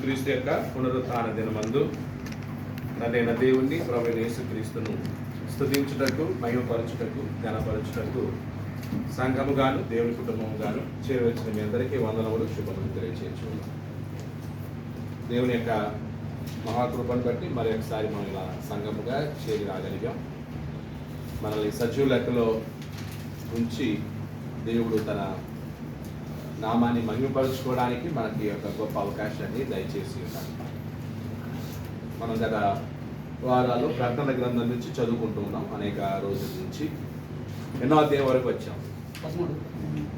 యేసుక్రీస్తు యొక్క పునరుత్థాన దినమందు నదైన దేవుణ్ణి ప్రభువైన యేసుక్రీస్తును స్తుతించుటకు, మహిమపరచుటకు, ఘనపరచుటకు సంఘముగాను దేవుని కుటుంబముగాను చేరవచ్చిన మీ అందరికీ వందనములు, శుభములు తెలియజేస్తున్నాను. దేవుని యొక్క మహాకృపను బట్టి మరి ఒకసారి మనం ఇలా సంఘముగా చేరి రాగలిగాం. మనల్ని సజీవ లెక్కలో ఉంచి దేవుడు తన నామాన్ని మహిమపరచుకోవడానికి మనకి ఒక గొప్ప అవకాశాన్ని దయచేసి ఉన్నాడు. మనం గత వారాలు ప్రకటన గ్రంథం నుంచి చదువుకుంటూ ఉన్నాం. అనేక రోజుల నుంచి ఎన్నో అధ్యాయం వరకు వచ్చాం.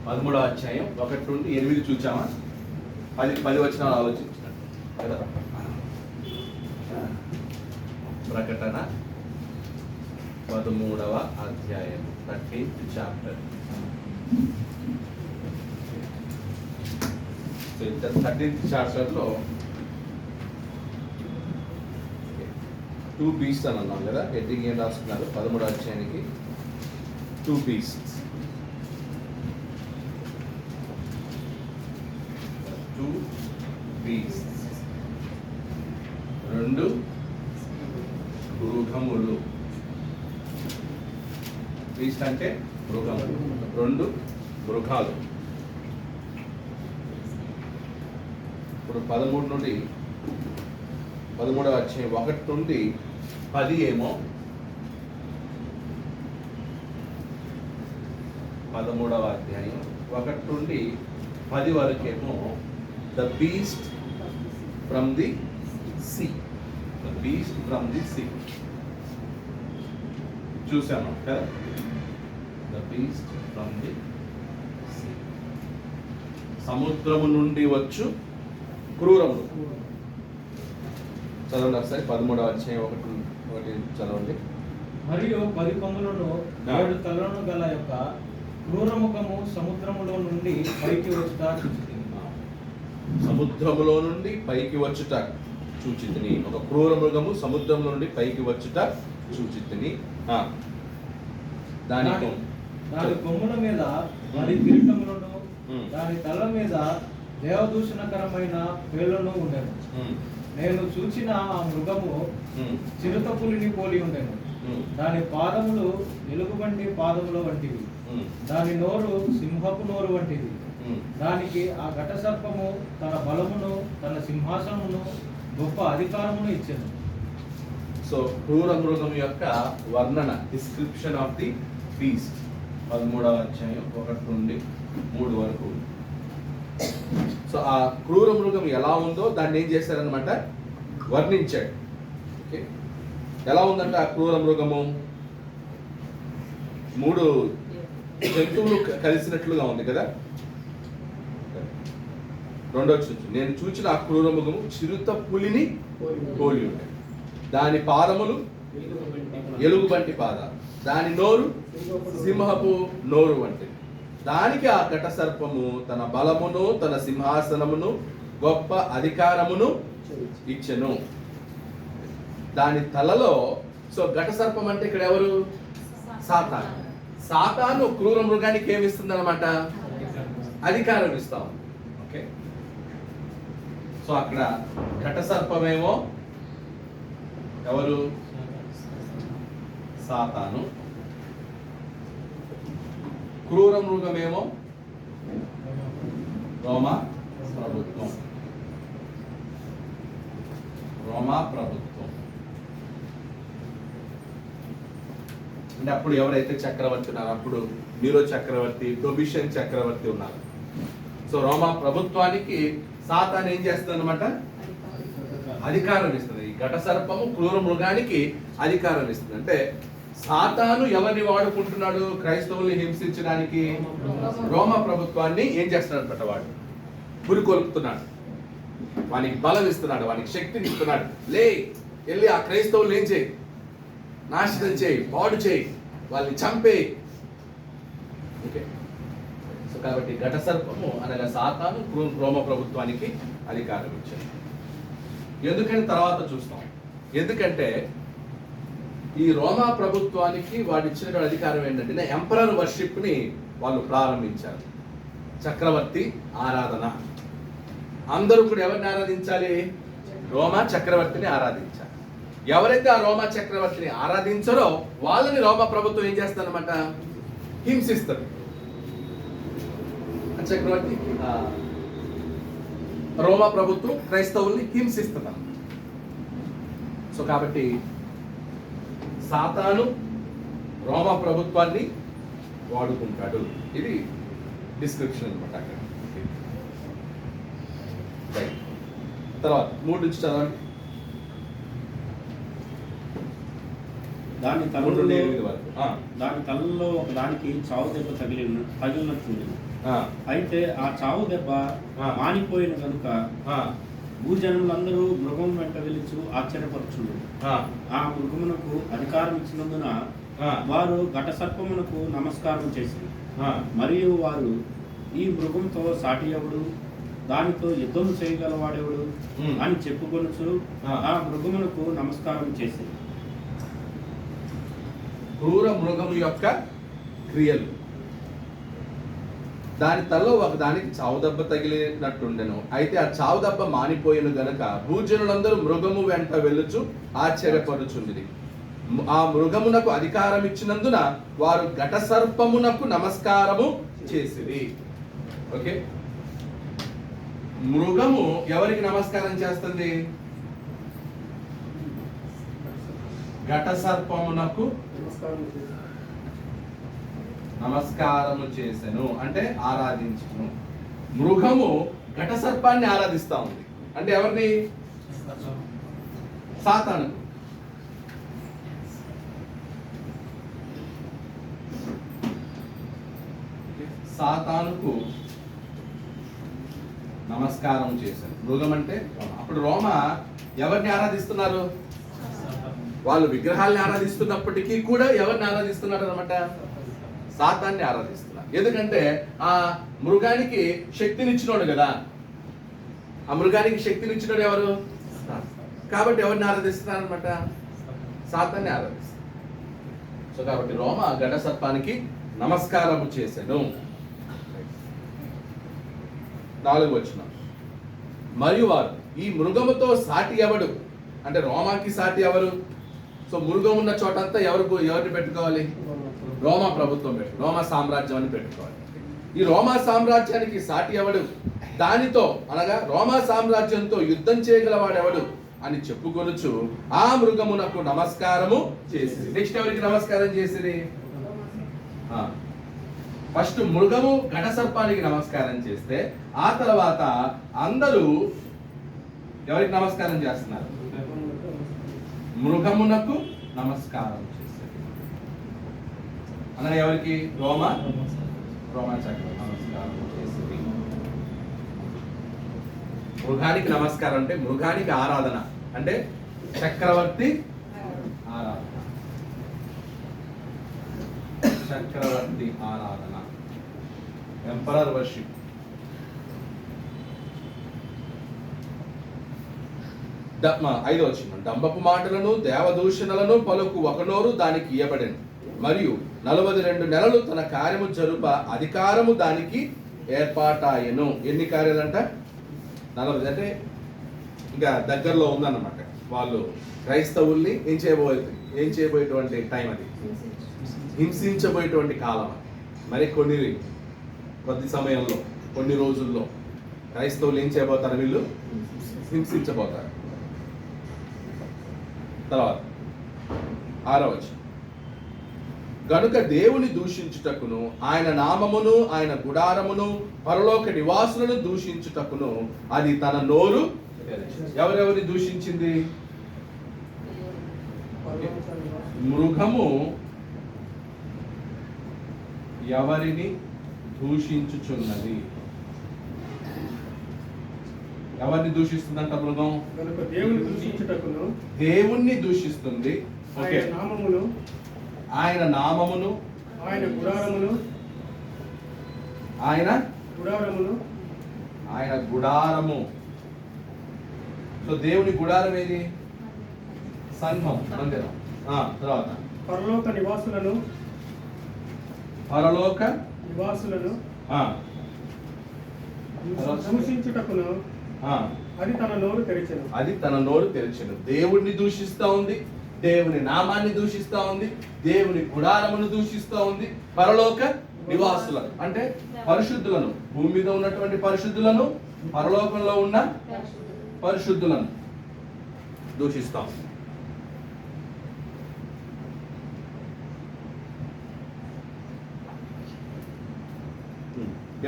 13వ అధ్యాయం 1 నుండి 8 చూచామా? 10 వచనాలు ఆలోచించినట్టు కదా. ప్రకటన 13వ అధ్యాయం 13th చాప్టర్. 13th చాప్టర్లో 2 beasts అని అన్నాం కదా. హెడ్డింగ్ ఏం రాసుకున్నారు? 13వ అధ్యాయానికి 2 beasts. 2 beasts, 2 మృగములు. బీస్ట్ అంటే మృగములు, 2 మృగాలు. ఇప్పుడు 13 నుండి 13వ అధ్యాయం 1 నుండి 10 ఏమో 13వ అధ్యాయం 1 నుండి 10 వరకేమో the beast from the sea. The beast from the sea చూసాము కదా. The beast from the sea, సముద్రము నుండి వచ్చు క్రూరములు. చదవండి ఒకసారి 13వ అధ్యాయం 1 చదవండి. మరియు 10 కొమ్ములను 7 తలలను గల యొక్క క్రూరముఖము సముద్రములో నుండి పైకి వచ్చుట చూచితిని. సముద్రములో నుండి పైకి వచ్చుట చూచితిని. ఒక క్రూర మృగము సముద్రంలో నుండి పైకి వచ్చుట చూచితిని. దాని కొమ్ముల మీద 10 కిరీటములను, దాని తల మీద దేవదూషణకరమైన పేర్లను ఉండెను. నేను చూచిన ఆ మృగము చిరుత పులిని పోలి ఉండెను. దాని పాదములు ఎలుగుబంటి పాదముల వంటివి, దాని నోరు సింహపు నోరు వంటిది. దానికి ఆ ఘట సర్పము తన బలమును, తన సింహాసనమును, గొప్ప అధికారమును ఇచ్చెను. సో క్రూర మృగం యొక్క వర్ణన, డిస్క్రిప్షన్ ఆఫ్ ది బీస్ట్ 13వ అధ్యాయం 1 నుండి 3 వరకు. సో ఆ క్రూర మృగం ఎలా ఉందో దాన్ని ఏం చేశారనమాట, వర్ణించాడు. ఓకే, ఎలా ఉందంటే ఆ క్రూర మృగము 3 జంతువులు కలిసినట్లుగా ఉంది కదా. 2వ చూచు, నేను చూచిన ఆ క్రూర మృగము చిరుత పులిని పోలి ఉంది. దాని పాదములు ఎలుగుబంటి పాదాలు, దాని నోరు సింహపు నోరు వంటిది. దానికి ఆ ఘట సర్పము తన బలమును, తన సింహాసనమును, గొప్ప అధికారమును ఇచ్చెను. దాని తలలో, సో ఘట సర్పం అంటే ఇక్కడ ఎవరు? సాతాను. సాతాను క్రూర మృగానికి ఏమిస్తుంది అనమాట? అధికారం ఇస్తాం. ఓకే, సో అక్కడ ఘట సర్పమేమో ఎవరు? సాతాను. క్రూర మృగమేమో రోమా ప్రభుత్వం. రోమా ప్రభుత్వం అంటే అప్పుడు ఎవరైతే చక్రవర్తి ఉన్నారో, అప్పుడు నీరో చక్రవర్తి, డొమిషన్ చక్రవర్తి ఉన్నారు. సో రోమా ప్రభుత్వానికి సాతాను ఏం చేస్తుంది అనమాట? అధికారం ఇస్తుంది. ఈ ఘట సర్పము క్రూర మృగానికి అధికారం ఇస్తుంది. అంటే సాతాను ఎవరిని వాడుకుంటున్నాడు? క్రైస్తవుల్ని హింసించడానికి రోమా ప్రభుత్వాన్ని ఏం చేస్తున్నాడు? వాడు పురికొల్పుతున్నాడు, వానికి బలం ఇస్తున్నాడు, వానికి శక్తిని ఇస్తున్నాడు. వెళ్ళి ఆ క్రైస్తవులు ఏం చేయి, నాశనం చేయి, పాడు చేయి, వాళ్ళని చంపేయి. ఓకే, సో కాబట్టి ఘట సర్పము అనగా సాతాను రోమా ప్రభుత్వానికి అధికారం ఇచ్చాడు. ఎందుకని తర్వాత చూస్తాం. ఎందుకంటే ఈ రోమా ప్రభుత్వానికి వాడు ఇచ్చిన అధికారం ఏంటంటే ఎంపరర్ వర్షిప్ ని వాళ్ళు ప్రారంభించారు. చక్రవర్తి ఆరాధన. అందరూ కూడా ఎవరిని ఆరాధించాలి? రోమా చక్రవర్తిని ఆరాధించాలి. ఎవరైతే ఆ రోమా చక్రవర్తిని ఆరాధించారో వాళ్ళని రోమా ప్రభుత్వం ఏం చేస్తారన్నమాట? హింసిస్తారు. చక్రవర్తి రోమా ప్రభుత్వం క్రైస్తవుల్ని హింసిస్తుంది. సో కాబట్టి సాతాను రోమా ప్రభుత్వాన్ని వాడుకుంటాడు. ఇది డిస్క్రిప్షన్ అనమాట అక్కడ. తర్వాత 3 నుంచి చదవండి. దాని వరకు. తలలో ఒక దానికి చావు దెబ్బ తగిలినట్టుంది. అయితే ఆ చావు దెబ్బ మానిపోయిన కనుక భూజనులందరూ మృగం వెంట వెలుచు ఆశ్చర్యపరచుడు. ఆ మృగమునకు అధికారం ఇచ్చినందున వారు ఘట సర్పమునకు నమస్కారం చేసింది. మరియు వారు ఈ మృగంతో సాటి ఎవడు, దానితో యుద్ధం చేయగలవాడెవడు అని చెప్పుకొనుచు ఆ మృగమునకు నమస్కారం చేసింది. క్రూర మృగము యొక్క క్రియలు. దాని తలలో ఒక దానికి చావు దెబ్బ తగిలినట్టుండెను. అయితే ఆ చావు దెబ్బ మానిపోయిన గనక భూజనులందరూ మృగము వెంట వెళ్ళుచు ఆశ్చర్యపరుచుండిరి. ఆ మృగమునకు అధికారం ఇచ్చినందున వారు ఘట సర్పమునకు నమస్కారము చేసిరి. ఓకే, మృగము ఎవరికి నమస్కారం చేస్తుంది? ఘట సర్పమునకు నమస్కారము చేసెను అంటే ఆరాధించును. మృగము ఘట సర్పాన్ని ఆరాధిస్తా ఉంది. అంటే ఎవరిని? సాతాను. సాతానుకు నమస్కారం చేశాను. మృగం అంటే అప్పుడు రోమా ఎవరిని ఆరాధిస్తున్నారు? వాళ్ళు విగ్రహాల్ని ఆరాధిస్తున్నప్పటికీ కూడా ఎవరిని ఆరాధిస్తున్నారు అనమాట? సాతాన్ని ఆరాధిస్తున్నారు. ఎందుకంటే ఆ మృగానికి శక్తినిచ్చినోడు కదా. ఆ మృగానికి శక్తినిచ్చినోడు ఎవరు? కాబట్టి ఎవరిని ఆరాధిస్తున్నారు అనమాట? సాతాన్ని ఆరాధిస్తారు. సో కాబట్టి రోమా ఘట సర్పానికి నమస్కారము చేశాను. 4వ వచనం. మరియు వారు ఈ మృగముతో సాటి ఎవడు అంటే రోమాకి సాటి ఎవరు? సో మృగం ఉన్న చోటంతా ఎవరిని పెట్టుకోవాలి? రోమా ప్రభుత్వం రోమా సామ్రాజ్యం అని పెట్టుకోవాలి. ఈ రోమా సామ్రాజ్యానికి సాటి ఎవడు, దానితో అనగా రోమా సామ్రాజ్యంతో యుద్ధం చేయగలవాడెవడు అని చెప్పుకొనుచు ఆ మృగమునకు నమస్కారము చేసి. నెక్స్ట్ ఎవరికి నమస్కారం చేసిరి? ఫస్ట్ మృగము ఘట సర్పానికి నమస్కారం చేస్తే ఆ తర్వాత అందరూ ఎవరికి నమస్కారం చేస్తున్నారు? మృగమునకు నమస్కారం చేశారు. అనగా ఎవరికి? రోమా చక్రవర్తి నమస్కారం చేసింది. మృగానికి నమస్కారం అంటే మృగానికి ఆరాధన అంటే చక్రవర్తి ఆరాధన. చక్రవర్తి ఆరాధన, ఎంపరర్ వర్షిప్. ఐదో వచనం. డంబపు మాటలను దేవదూషణలను పలుకు ఒక నోరు దానికి ఇయ్యబడెను, మరియు 42 నెలలు తన కార్యము జరుప అధికారము దానికి ఏర్పాటాయెను. ఎన్ని కార్యాలంట? 40. అంటే ఇంకా దగ్గరలో ఉందన్నమాట. వాళ్ళు క్రైస్తవుల్ని ఏం చేయబోయేటువంటి టైం అది, హింసించబోయేటువంటి కాలం. మరి కొద్ది సమయంలో, కొన్ని రోజుల్లో క్రైస్తవులు ఏం చేయబోతారు? వీళ్ళు హింసించబోతారు. తర్వాత 6వ వచనం. గనుక దేవుని దూషించుటకును ఆయన నామమును ఆయన గుడారమును పరలోక నివాసులను దూషించుటకును అది తన నోరు. ఎవరెవరిని దూషించింది? మృగము ఎవరిని దూషించుచున్నది? ఎవరిని దూషిస్తుందంట మృగం? దేవుణ్ణి దూషిస్తుంది. ఆయన నామమును ఆయన గుడారము. సో దేవుని గుడారం ఏది? సంఘం, మందిరం. తర్వాత పరలోక నివాసులను అది తన నోరు తెరిచెను. అది తన నోరు తెరిచెను. దేవుణ్ణి దూషిస్తా ఉంది, దేవుని నామాన్ని దూషిస్తా ఉంది, దేవుని గుడారమును దూషిస్తా ఉంది, పరలోక నివాసులను అంటే పరిశుద్ధులను, భూమి మీద ఉన్నటువంటి పరిశుద్ధులను, పరలోకంలో ఉన్న పరిశుద్ధులను దూషిస్తాం.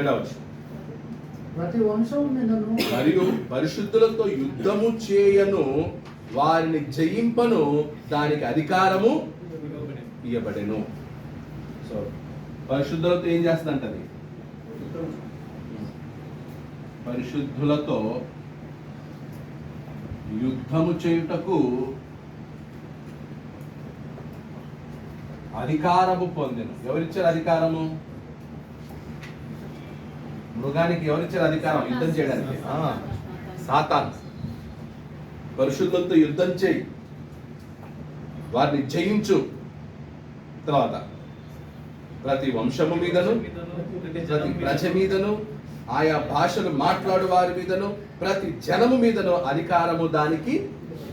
ఏడవచ్చు. ప్రతి వంశం మీదను మరియు పరిశుద్ధులతో యుద్ధము చేయను, వారిని జయింపను, దానికి అధికారము ఇయ్యబడెను. సో పరిశుద్ధులతో ఏం చేస్తుందంటది? పరిశుద్ధులతో యుద్ధము చేయుటకు అధికారము పొందెను. ఎవరిచ్చారు అధికారము? మృగానికి ఎవరిచ్చారు అధికారం యుద్ధం చేయడానికి? సాతాను. పరిశుద్ధులతో యుద్ధం చేయి, వారిని జయించు. తర్వాత ప్రతి వంశము మీదను, ప్రతి ప్రజ మీదను, ఆయా భాషలు మాట్లాడు వారి మీదను, ప్రతి జనము మీదను అధికారము దానికి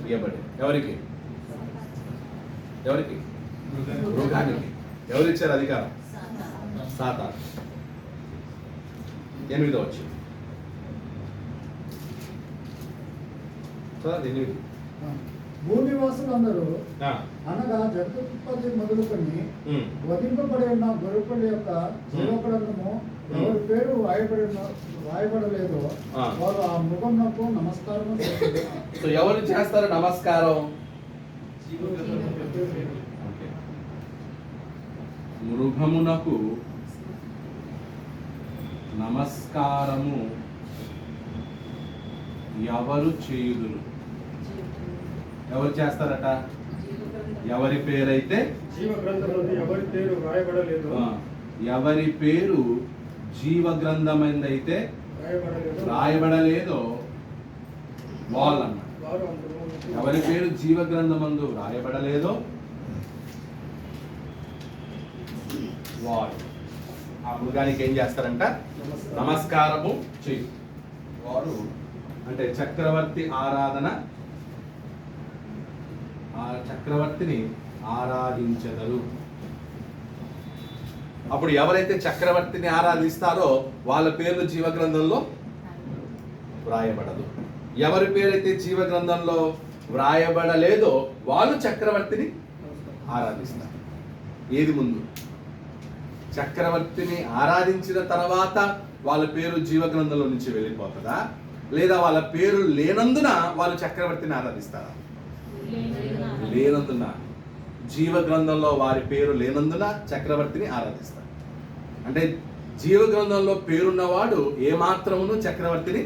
ఇవ్వబడి. ఎవరికి? ఎవరికి? మృగానికి. ఎవరిచ్చారు అధికారం? సాతాను. 8వ వచనం. 8. భూనివాసులందరూ అనగా జగత్పతి మొదలుకొని వధింపబడి ఉన్న గొర్రెపిల్ల యొక్క జీవగ్రంథము ఎవరి పేరు రాయబడలేదో వారు ఆ మృగమునకు నమస్కారం చేస్తారు. సో ఎవరు చేస్తారు నమస్కారం? మృగమునకు నమస్కారము ఎవరు చేయుదురు? ఎవరు చేస్తారట? ఎవరి పేరైతే జీవ గ్రంథంలో ఎవరి పేరు రాయబడలేదు, ఎవరి పేరు జీవ గ్రంథమైందైతే రాయబడలేదో వాళ్ళన్నమాట. ఎవరి పేరు జీవ గ్రంథమందు రాయబడలేదో వారు ఆ మృగానికి ఏం చేస్తారంట? నమస్కారము చెయ్యి. వారు అంటే చక్రవర్తి ఆరాధన, ఆ చక్రవర్తిని ఆరాధించెదరు. అప్పుడు ఎవరైతే చక్రవర్తిని ఆరాధిస్తారో వాళ్ళ పేర్లు జీవగ్రంథంలో వ్రాయబడదు. ఎవరి పేరైతే జీవగ్రంథంలో వ్రాయబడలేదో వాళ్ళు చక్రవర్తిని ఆరాధిస్తారు. ఏది ముందు? చక్రవర్తిని ఆరాధించిన తర్వాత వాళ్ళ పేరు జీవగ్రంథంలో నుంచి వెళ్ళిపోతుందా, లేదా వాళ్ళ పేరు లేనందున వాళ్ళు చక్రవర్తిని ఆరాధిస్తారా? లేనందున, జీవగ్రంథంలో వారి పేరు లేనందున చక్రవర్తిని ఆరాధిస్తారు. అంటే జీవగ్రంథంలో పేరున్నవాడు ఏమాత్రమును చక్రవర్తిని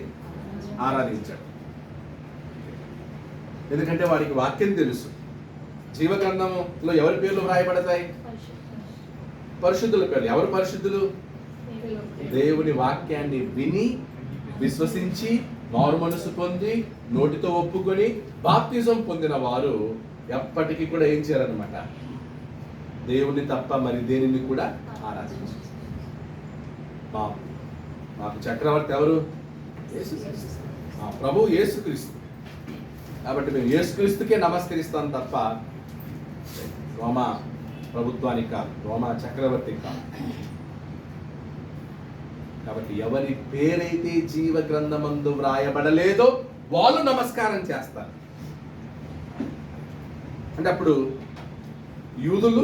ఆరాధించాడు. ఎందుకంటే వాడికి వాక్యం తెలుసు. జీవగ్రంథంలో ఎవరి పేర్లు వ్రాయబడతాయి? పరిశుద్ధుల పేర్లు. ఎవరు పరిశుద్ధులు? దేవుని వాక్యాన్ని విని విశ్వసించి మారు మనసు పొంది నోటితో ఒప్పుకొని బాప్తిజం పొందిన వారు ఎప్పటికీ కూడా ఏం చేయాలన్నమాట? దేవుని తప్ప మరి దేనిని కూడా ఆరాధించారు. మాకు చక్రవర్తి ఎవరు? ప్రభు యేసుక్రీస్తు. కాబట్టి మేము యేసుక్రీస్తుకే నమస్కరిస్తాం తప్ప రోమా ప్రభుత్వానికి కాదు, రోమా చక్రవర్తికి కాదు. కాబట్టి ఎవరి పేరైతే జీవ గ్రంథమందు వ్రాయబడలేదో వాళ్ళు నమస్కారం చేస్తారు. అంటే అప్పుడు యూదుల్లో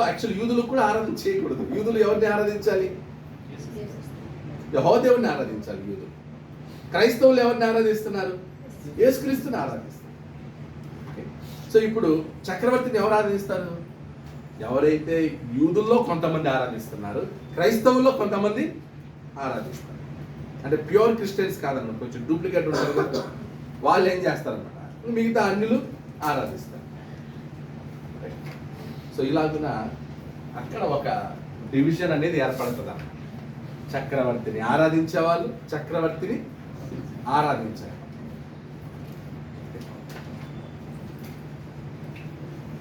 యాక్చువల్ యూదులు కూడా ఆరాధన చేయకూడదు. యూదులు ఎవరిని ఆరాధించాలి? యెహోవా దేవుని ఆరాధించాలి. యూదులు. క్రైస్తవులు ఎవరిని ఆరాధిస్తున్నారు? యేసుక్రీస్తుని ఆరాధిస్తారు. సో ఇప్పుడు చక్రవర్తిని ఎవరు ఆరాధిస్తారు? ఎవరైతే యూదుల్లో కొంతమంది ఆరాధిస్తున్నారు, క్రైస్తవుల్లో కొంతమంది ఆరాధిస్తారు. అంటే ప్యూర్ క్రిస్టియన్స్ కాదన్నమాట, కొంచెం డూప్లికేట్ ఉంటారు కదా, వాళ్ళు ఏం చేస్తారన్నమాట, మిగతా అన్యులు ఆరాధిస్తారు. సో ఇలాగున అక్కడ ఒక డివిజన్ అనేది ఏర్పడుతుంది అన్నమాట. చక్రవర్తిని ఆరాధించే వాళ్ళు చక్రవర్తిని ఆరాధించారు.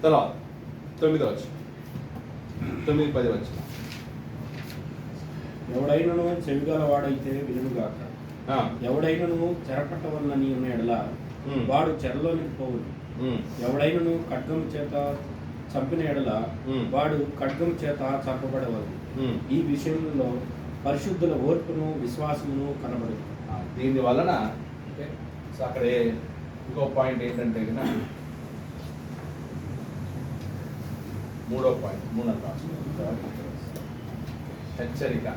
తర్వాత 9వ వచనం, 9, 10 వచనం. ఎవడైనను చెవిగల వాడైతే వినుగాక. ఆ. ఎవడైనను చెరపట్టవలనని ఉన్న ఎడల వాడు చెరలోనికి పోవును. ఎవడైనను ఖడ్గము చేత చంపిన ఎడల వాడు ఖడ్గము చేత చంపబడవలెను. ఈ విషయంలో పరిశుద్ధుల ఓర్పును విశ్వాసమును కనబడు. దీని వలన సో అక్కడ ఇంకో పాయింట్ ఏంటంటే కనుక మూడో పాయింట్ హెచ్చరిక,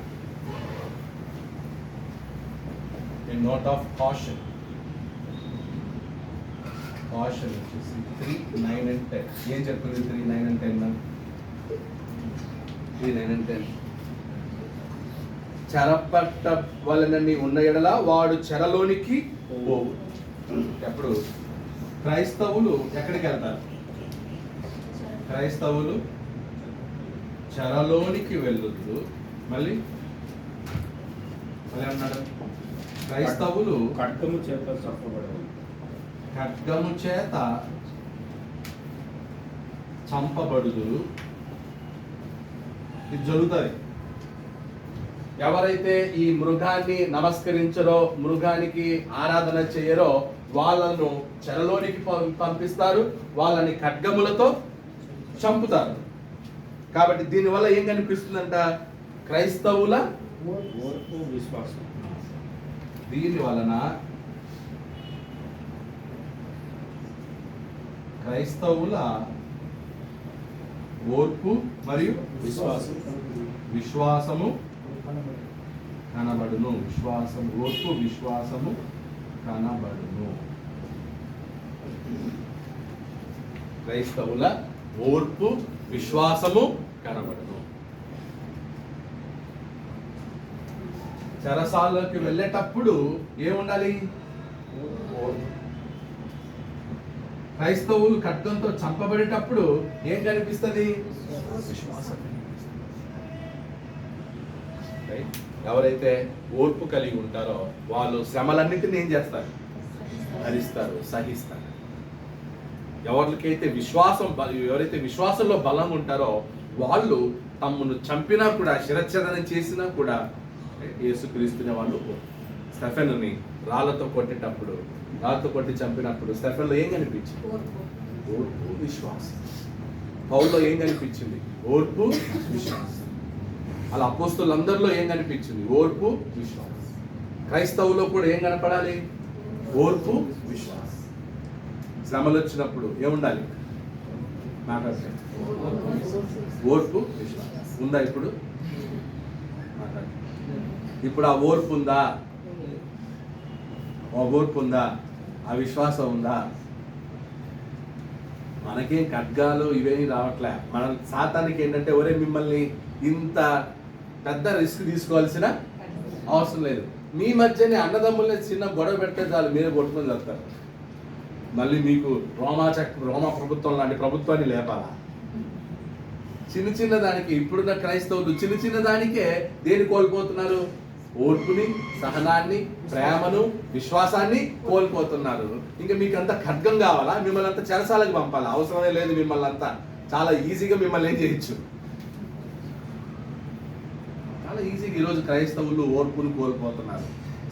నోట్ ఆఫ్ కాషన్. కాషన్ వచ్చేసి 3, 9 and 10. ఏం చెప్తుంది 3, 9 and 10? 3, 9 and 10 చెరపట్ట వలనని ఉన్న ఎడల వాడు చెరలోనికి పోవు. ఎప్పుడు క్రైస్తవులు ఎక్కడికి వెళ్తారు? క్రైస్తవులు చెరలోనికి వెళ్ళొద్దు. మళ్ళీ అన్నాడు, క్రైస్తవులు ఖడ్గము చేత చంపబడవలెను. ఖడ్గము చేత చంపబడుదురు. ఇది జరుగుతుంది. ఎవరైతే ఈ మృగాన్ని నమస్కరించరో, మృగానికి ఆరాధన చేయరో వాళ్ళను చెరలోనికి పంపిస్తారు, వాళ్ళని ఖడ్గములతో చంపుతారు. కాబట్టి దీనివల్ల ఏం కనిపిస్తుందంట? క్రైస్తవుల ఓర్పు విశ్వాసం. దీని వలన క్రైస్తవుల ఓర్పు మరియు విశ్వాసము కనబడును. ఓర్పు విశ్వాసము కనబడును. క్రైస్తవుల ఓర్పు విశ్వాసము కనబడును. చెరసాలలోకి వెళ్ళేటప్పుడు ఏముండాలి? క్రైస్తవులు ఖడ్గంతో చంపబడేటప్పుడు ఏం కనిపిస్తుంది? విశ్వాసం. ఎవరైతే ఓర్పు కలిగి ఉంటారో వాళ్ళు శ్రమలన్నింటినీ ఏం చేస్తారు? భరిస్తారు, సహిస్తారు. ఎవరికైతే ఎవరైతే విశ్వాసంలో బలంగా ఉంటారో వాళ్ళు తమను చంపినా కూడా, శిరచ్ఛేదన చేసినా కూడా యేసుక్రీస్తునే వాళ్ళు. స్టెఫెనుని రాళ్లతో కొట్టి చంపినప్పుడు స్టెఫెన్లో ఏం కనిపించింది? ఓర్పు, విశ్వాసం. పౌల్లో ఏం కనిపించింది? ఓర్పు, విశ్వాసం. అలా అపోస్తలులందరిలో ఏం కనిపించింది? ఓర్పు, విశ్వాసం. క్రైస్తవులో కూడా ఏం కనపడాలి? ఓర్పు, విశ్వాసం. శ్రమలు వచ్చినప్పుడు ఏముండాలి? మాట్లాడతాయి. ఓర్పు, విశ్వాసం ఉందా? ఇప్పుడు ఇప్పుడు ఆ ఓర్పు ఉందా? ఆ ఓర్పు ఉందా? ఆ విశ్వాసం ఉందా? మనకేం ఖడ్గాలు ఇవేమి రావట్లే. మన సాతానికి ఏంటంటే, ఒరే మిమ్మల్ని ఇంత పెద్ద రిస్క్ తీసుకోవాల్సిన అవసరం లేదు, మీ మధ్యనే అన్నదమ్ముల్ని చిన్న గొడవ పెట్టే చాలు, మీరే కొట్టుకొని వెళ్తారు. మళ్ళీ మీకు రోమా ప్రభుత్వం లాంటి ప్రభుత్వాన్ని లేపాలా? చిన్న దానికి ఇప్పుడున్న క్రైస్తవులు చిన్న దానికే దేని కోల్పోతున్నారు? ఓర్పుని, సహనాన్ని, ప్రేమను, విశ్వాసాన్ని కోల్పోతున్నారు. ఇంకా మీకు అంత ఖడ్గం కావాలా? మిమ్మల్ని అంతా చెరసాలకు పంపాలా? అవసరమే లేదు. మిమ్మల్ని అంతా చాలా ఈజీగా మిమ్మల్ని ఏం చేయొచ్చు? చాలా ఈజీగా ఈరోజు క్రైస్తవులు ఓర్పును కోల్పోతున్నారు,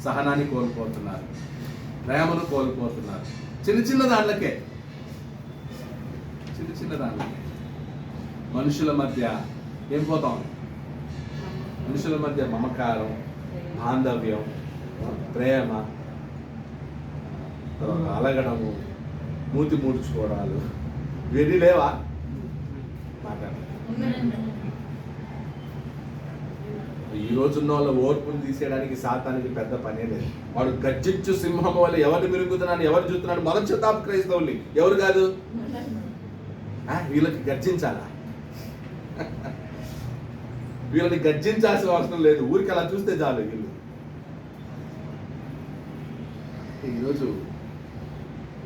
సహనాన్ని కోల్పోతున్నారు, ప్రేమను కోల్పోతున్నారు. చిన్న దాంట్లకే మనుషుల మధ్య ఏం పోతాం? మనుషుల మధ్య మమకారం, బాంధవ్యం, ప్రేమ, తర్వాత అలగడము, మూతి ముడుచుకోవడాలు, ఇవన్నీ లేవా? ఈ రోజున్న వాళ్ళ ఓర్పును తీసేయడానికి సాతానికి పెద్ద పనే లేదు. వాడు గర్జించు సింహం వల్ల ఎవరిని మిరుగుతున్నాడు, ఎవరు చూస్తున్నాడు? మొదటి శతాబ్ద క్రైస్తవుల్ని. ఎవరు కాదు? వీళ్ళకి గర్జించాలా? వీళ్ళని గర్జించాల్సిన అవసరం లేదు, ఊరికి అలా చూస్తే చాలు. వీళ్ళు ఈరోజు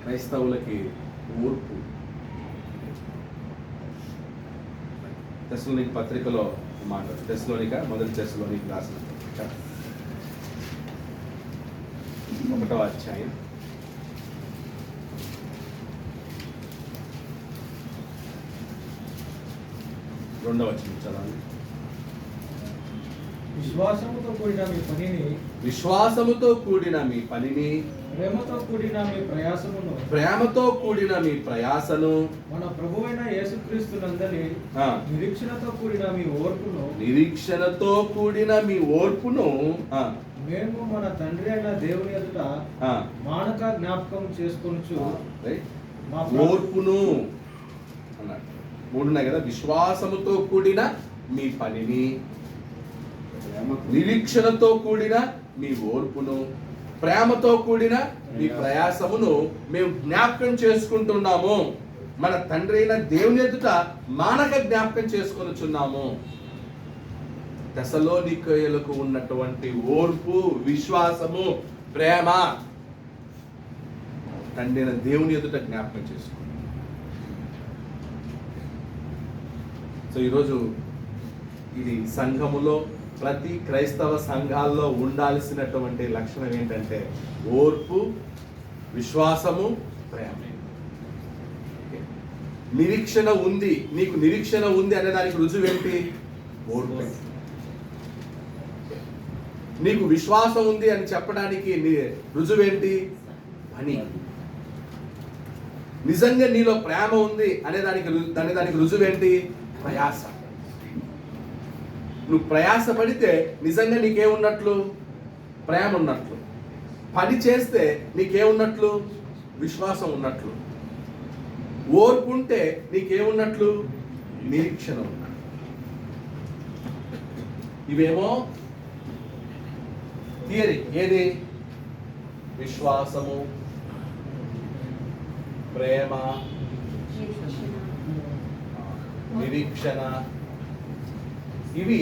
క్రైస్తవులకి ఓర్పు. తెస్సలోనిక పత్రికలో మాట, మొదటి తెస్సలోనిక రాసిన 1వ అధ్యాయం 2వ వచనం చదవండి. విశ్వాసముతో కూడిన మీ పనిని, విశ్వాసముతో కూడిన మీ పనిని, ప్రేమతో కూడిన మీ ప్రయాసమును, ప్రేమతో కూడిన మీ ప్రయాసను, మన ప్రభువైన యేసుక్రీస్తునందలి ఆ, నిరీక్షణతో కూడిన మీ ఓర్పును, నిరీక్షణతో కూడిన మీ ఓర్పును, ఆ, మేము మన తండ్రి అయిన దేవుని ఎదుట ఆ, మానక జ్ఞాపకం చేసుకొనుచు రైట్? మా ఓర్పును అన్నాడు. మూడు ఉన్నాయి కదా, విశ్వాసముతో కూడిన మీ పనిని, నిరీక్షణతో కూడిన మీ ఓర్పును, ప్రేమతో కూడిన మీ ప్రయాసమును మేము జ్ఞాపకం చేసుకుంటున్నాము. మన తండ్రి అయిన దేవుని ఎదుట మానక జ్ఞాపకం చేసుకొనుచున్నాము. తెస్సలోనికయులకు ఉన్నటువంటి ఓర్పు, విశ్వాసము, ప్రేమ తండ్రి అయిన దేవుని ఎదుట జ్ఞాపకం చేసుకున్నాం. సో ఈరోజు ఇది సంఘములో ప్రతి క్రైస్తవ సంఘాల్లో ఉండాల్సినటువంటి లక్షణం ఏంటంటే ఓర్పు, విశ్వాసము, ప్రేమ. నిరీక్షణ ఉంది, నీకు నిరీక్షణ ఉంది అనే దానికి రుజువు ఏంటి? ఓర్పు. నీకు విశ్వాసం ఉంది అని చెప్పడానికి రుజువేంటి? పని. నిజంగా నీలో ప్రేమ ఉంది అనే దానికి రుజువేంటి? ప్రయాస. నువ్వు ప్రయాస పడితే నిజంగా నీకేమున్నట్లు? ప్రేమ ఉన్నట్లు. పని చేస్తే నీకేమున్నట్లు? విశ్వాసం ఉన్నట్లు. ఓర్పు ఉంటే నీకేమున్నట్లు? నిరీక్షణ ఉన్నట్లు. ఇవేమో థియరీ. ఏది? విశ్వాసము, ప్రేమ, నిరీక్షణ, ఇవి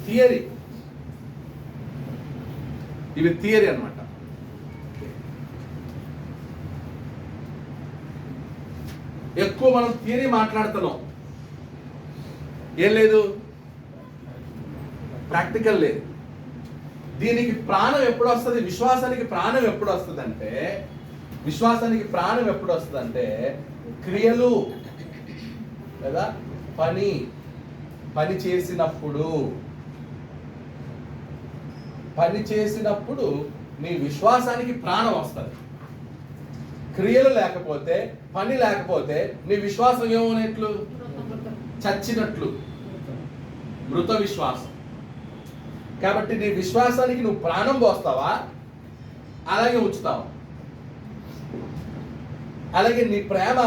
థియరీ. ఇవి థియరీ అన్నమాట. ఎక్కువ మనం థియరీ మాట్లాడుతున్నాం, ఏం లేదు, ప్రాక్టికల్ లేదు. దీనికి ప్రాణం ఎప్పుడు వస్తుంది? విశ్వాసానికి ప్రాణం ఎప్పుడు వస్తుంది అంటే, క్రియలు లేదా పని చేసినప్పుడు నీ విశ్వాసానికి ప్రాణం వస్తుంది. క్రియలు లేకపోతే, పని లేకపోతే నీ విశ్వాసం ఏమనేట్లు? చచ్చినట్లు, మృత విశ్వాసం. కాబట్టి నీ విశ్వాసానికి నువ్వు ప్రాణం పోస్తావా, అలాగే ఉంచుతావా? అలాగే నీ ప్రేమ,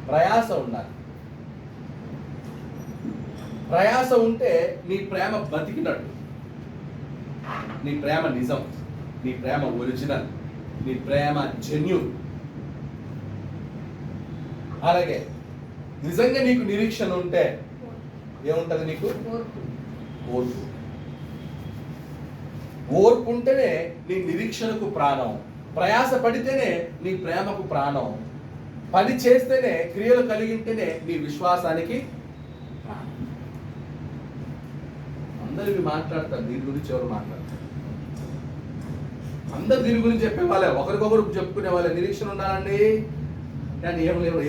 ప్రయాస ఉండాలి. ప్రయాస ఉంటే నీ ప్రేమ బతికినట్టు, నీ ప్రేమ నిజం, నీ ప్రేమ ఒరిజినల్, నీ ప్రేమ జెన్యూన్. అలాగే నిజంగా నీకు నిరీక్షణ ఉంటే ఏముంటది? నీకు ఓర్పు. ఓర్పు ఉంటేనే నీ నిరీక్షణకు ప్రాణం, ప్రయాస పడితేనే నీ ప్రేమకు ప్రాణం, పని చేస్తేనే, క్రియలు కలిగింటేనే నీ విశ్వాసానికి ప్రాణం. అందరూ ఇవి మాట్లాడతారు, దీని గురించి ఎవరు మాట్లాడతారు? అందరు దీని గురించి చెప్పే వాళ్ళే, ఒకరికొకరు చెప్పుకునే వాళ్ళే. నిరీక్షణ ఉండాలండి కానీ ఏం లేవు,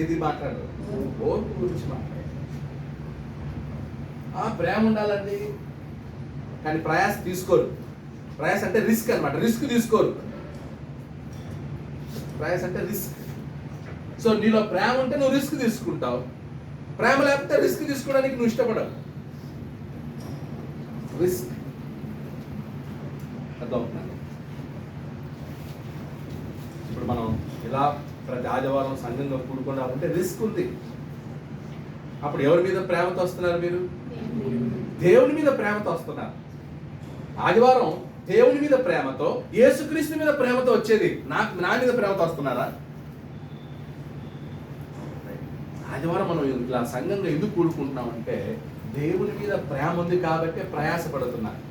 ఏది మాట్లాడరు, ఓర్పు గురించి మాట్లాడారు. ప్రేమ ఉండాలండి కానీ ప్రయాస తీసుకోరు. ప్రయాస అంటే రిస్క్ అన్నమాట, రిస్క్ తీసుకోరు. ప్రయాస అంటే రిస్క్. సో నీలో ప్రేమ ఉంటే నువ్వు రిస్క్ తీసుకుంటావు, ప్రేమ లేకపోతే రిస్క్ తీసుకోవడానికి నువ్వు ఇష్టపడవు. రిస్క్ అర్థమవుతున్నాను. ఇప్పుడు మనం ఇలా ప్రతి ఆదివారం సంఘంగా కూడుకున్నామంటే రిస్క్ ఉంది. అప్పుడు ఎవరి మీద ప్రేమతో వస్తున్నారు? మీరు దేవుని మీద ప్రేమతో వస్తున్నారు. ఆదివారం దేవుని మీద ప్రేమతో, యేసుక్రీస్తు మీద ప్రేమతో వచ్చేది. నా మీద ప్రేమతో వస్తున్నారా? ఆదివారం మనం ఇలా సంఘంగా ఎందుకు కూడుకుంటున్నామంటే దేవుని మీద ప్రేమ ఉంది కాబట్టి ప్రయాసపడుతున్నారు.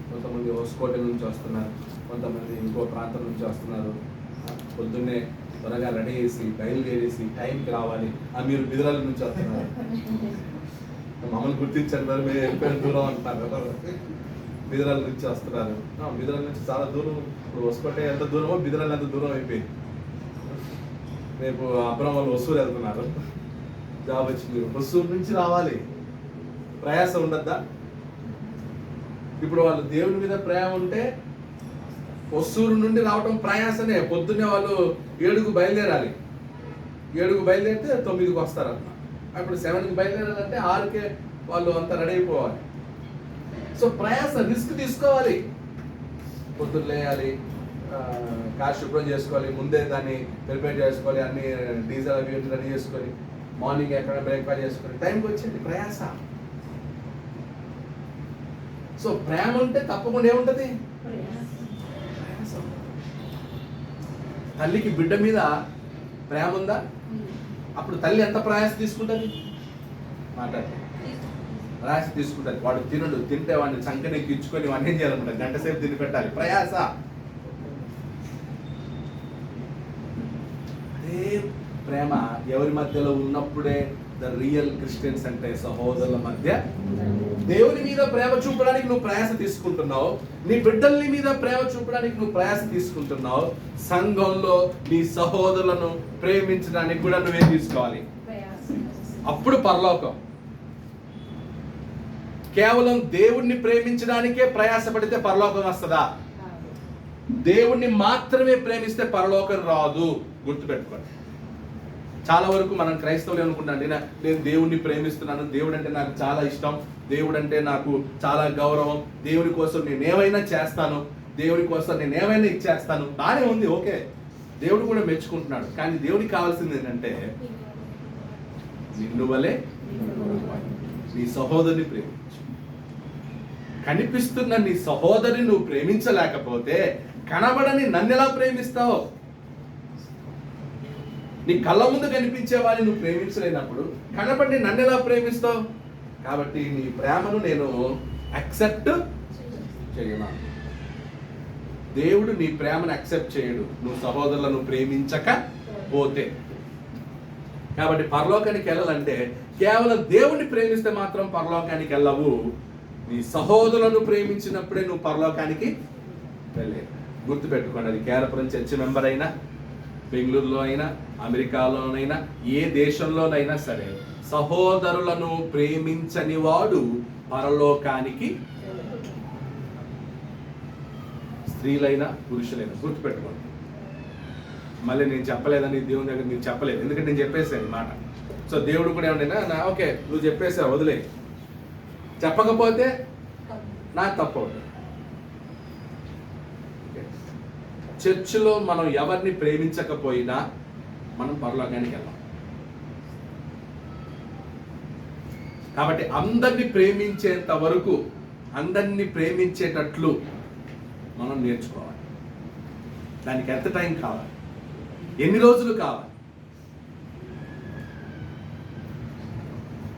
కొంతమంది హోస్కోట నుంచి వస్తున్నారు, కొంతమంది ఇంకో ప్రాంతం నుంచి వస్తున్నారు. పొద్దున్నే త్వరగా రెడీ చేసి బయలుదేరేసి టైంకి రావాలి. మీరు బిదరాల నుంచి వస్తున్నారు, మమ్మల్ని గుర్తించారు, మరి మీరు ఎక్కడ దూరం అంటున్నారు. బిదరాల నుంచి వస్తున్నారు. బిదరాల నుంచి చాలా దూరం. ఇప్పుడు హోస్కోటే ఎంత దూరమో బిదరాలు ఎంత దూరం అయిపోయింది. రేపు అబ్రం వాళ్ళు వసూరు వెళ్తున్నారు, జాబ్ వచ్చి మీరు వసూరు నుంచి రావాలి. ప్రయాస ఉండద్దా? ఇప్పుడు వాళ్ళు దేవుని మీద ప్రేమ ఉంటే ఒස්සూరు నుండి రావటం ప్రయాసనే. పొద్దున్నే వాళ్ళు 7కు బయలుదేరాలి. 7కు బయలుదేరితే 9కి వస్తారన్న. అప్పుడు 7కి బయలుదేరాలంటే 6కే వాళ్ళు అంతా రెడీ అయిపోవాలి. సో ప్రయాస, రిస్క్ తీసుకోవాలి. పొద్దున్న లేయాలి, కార్ శుభ్రం చేసుకోవాలి, ముందే దాన్ని ప్రిపేర్ చేసుకోవాలి, అన్ని డీజిల్ అవి రెడీ చేసుకొని మార్నింగ్ ఎక్కడ బ్రేక్ఫాస్ట్ చేసుకొని టైంకి వచ్చేది ప్రయాస. సో ప్రేమ ఉంటే తప్పకుండా ఏముంటది? ప్రయాసం. తల్లికి బిడ్డ మీద ప్రేమ ఉందా? అప్పుడు తల్లి ఎంత ప్రయాస తీసుకుంటుంది? మాట్లాడుతుంది, ప్రయాస తీసుకుంటుంది. వాడు తినడు, తింటే వాడిని చంకనెక్కి ఇచ్చుకొని వాడిని ఏం చేయాలన్నమాట, గంట సేపు తిని పెట్టాలి. ప్రయాస. అదే ప్రేమ ఎవరి మధ్యలో ఉన్నప్పుడే ద రియల్ క్రిస్టియన్స్ అంటే సహోదరుల మధ్య. దేవుని మీద ప్రేమ చూపడానికి నువ్వు ప్రయాస తీసుకుంటున్నావు, నీ బిడ్డల్ని మీద ప్రేమ చూపడానికి నువ్వు ప్రయాస తీసుకుంటున్నావు. సంఘంలో నీ సహోదరులను ప్రేమించడానికి కూడా నువ్వేం తీసుకోవాలి? అప్పుడు పరలోకం. కేవలం దేవుణ్ణి ప్రేమించడానికే ప్రయాసపడితే పరలోకం వస్తుందా? దేవుణ్ణి మాత్రమే ప్రేమిస్తే పరలోకం రాదు. గుర్తుపెట్టుకోండి. చాలా వరకు మనం క్రైస్తవులు అనుకుంటాం, నేను దేవుణ్ణి ప్రేమిస్తున్నాను, దేవుడు అంటే నాకు చాలా ఇష్టం, దేవుడు అంటే నాకు చాలా గౌరవం, దేవుని కోసం నేను ఏమైనా చేస్తాను, దేవుని కోసం నేను ఏమైనా ఇచ్చేస్తాను. బాగానే ఉంది, ఓకే, దేవుడు కూడా మెచ్చుకుంటున్నాడు. కానీ దేవుడికి కావాల్సింది ఏంటంటే నిన్ను వలే నీ సహోదరుని ప్రేమించు. కనిపిస్తున్న నీ సహోదరిని నువ్వు ప్రేమించలేకపోతే కనబడని నన్ను ఎలా ప్రేమిస్తావు? నీ కళ్ళ ముందు కనిపించే వాడిని నువ్వు ప్రేమించలేనప్పుడు కనబడి నన్ను ఎలా ప్రేమిస్తావు? కాబట్టి నీ ప్రేమను నేను యాక్సెప్ట్ చేయను. దేవుడు నీ ప్రేమను యాక్సెప్ట్ చేయడు నువ్వు సహోదరులను ప్రేమించకపోతే. కాబట్టి పరలోకానికి వెళ్ళాలంటే కేవలం దేవుణ్ణి ప్రేమిస్తే మాత్రం పరలోకానికి వెళ్ళవు. నీ సహోదరులను ప్రేమించినప్పుడే నువ్వు పరలోకానికి వెళ్ళే. గుర్తుపెట్టుకోండి. అది కేరపురం చర్చి మెంబర్ అయినా, బెంగళూరులో అయినా, అమెరికాలోనైనా, ఏ దేశంలోనైనా సరే సహోదరులను ప్రేమించని వాడు పరలోకానికి, స్త్రీలైనా పురుషులైనా. గుర్తుపెట్టుకోండి. మళ్ళీ నేను చెప్పలేదని దేవుని దగ్గర నేను చెప్పలేదు, ఎందుకంటే నేను చెప్పేసాను మాట. సో దేవుడు కూడా ఏమన్నా ఓకే నువ్వు చెప్పేసావు వదిలే, చెప్పకపోతే నా తప్పు అవుతుంది. చర్చిలో మనం ఎవరిని ప్రేమించకపోయినా మనం పరలోకానికి వెళ్ళాం. కాబట్టి అందరినీ ప్రేమించేంత వరకు, అందరినీ ప్రేమించేటట్లు మనం నేర్చుకోవాలి. దానికి ఎంత టైం కావాలి? ఎన్ని రోజులు కావాలి?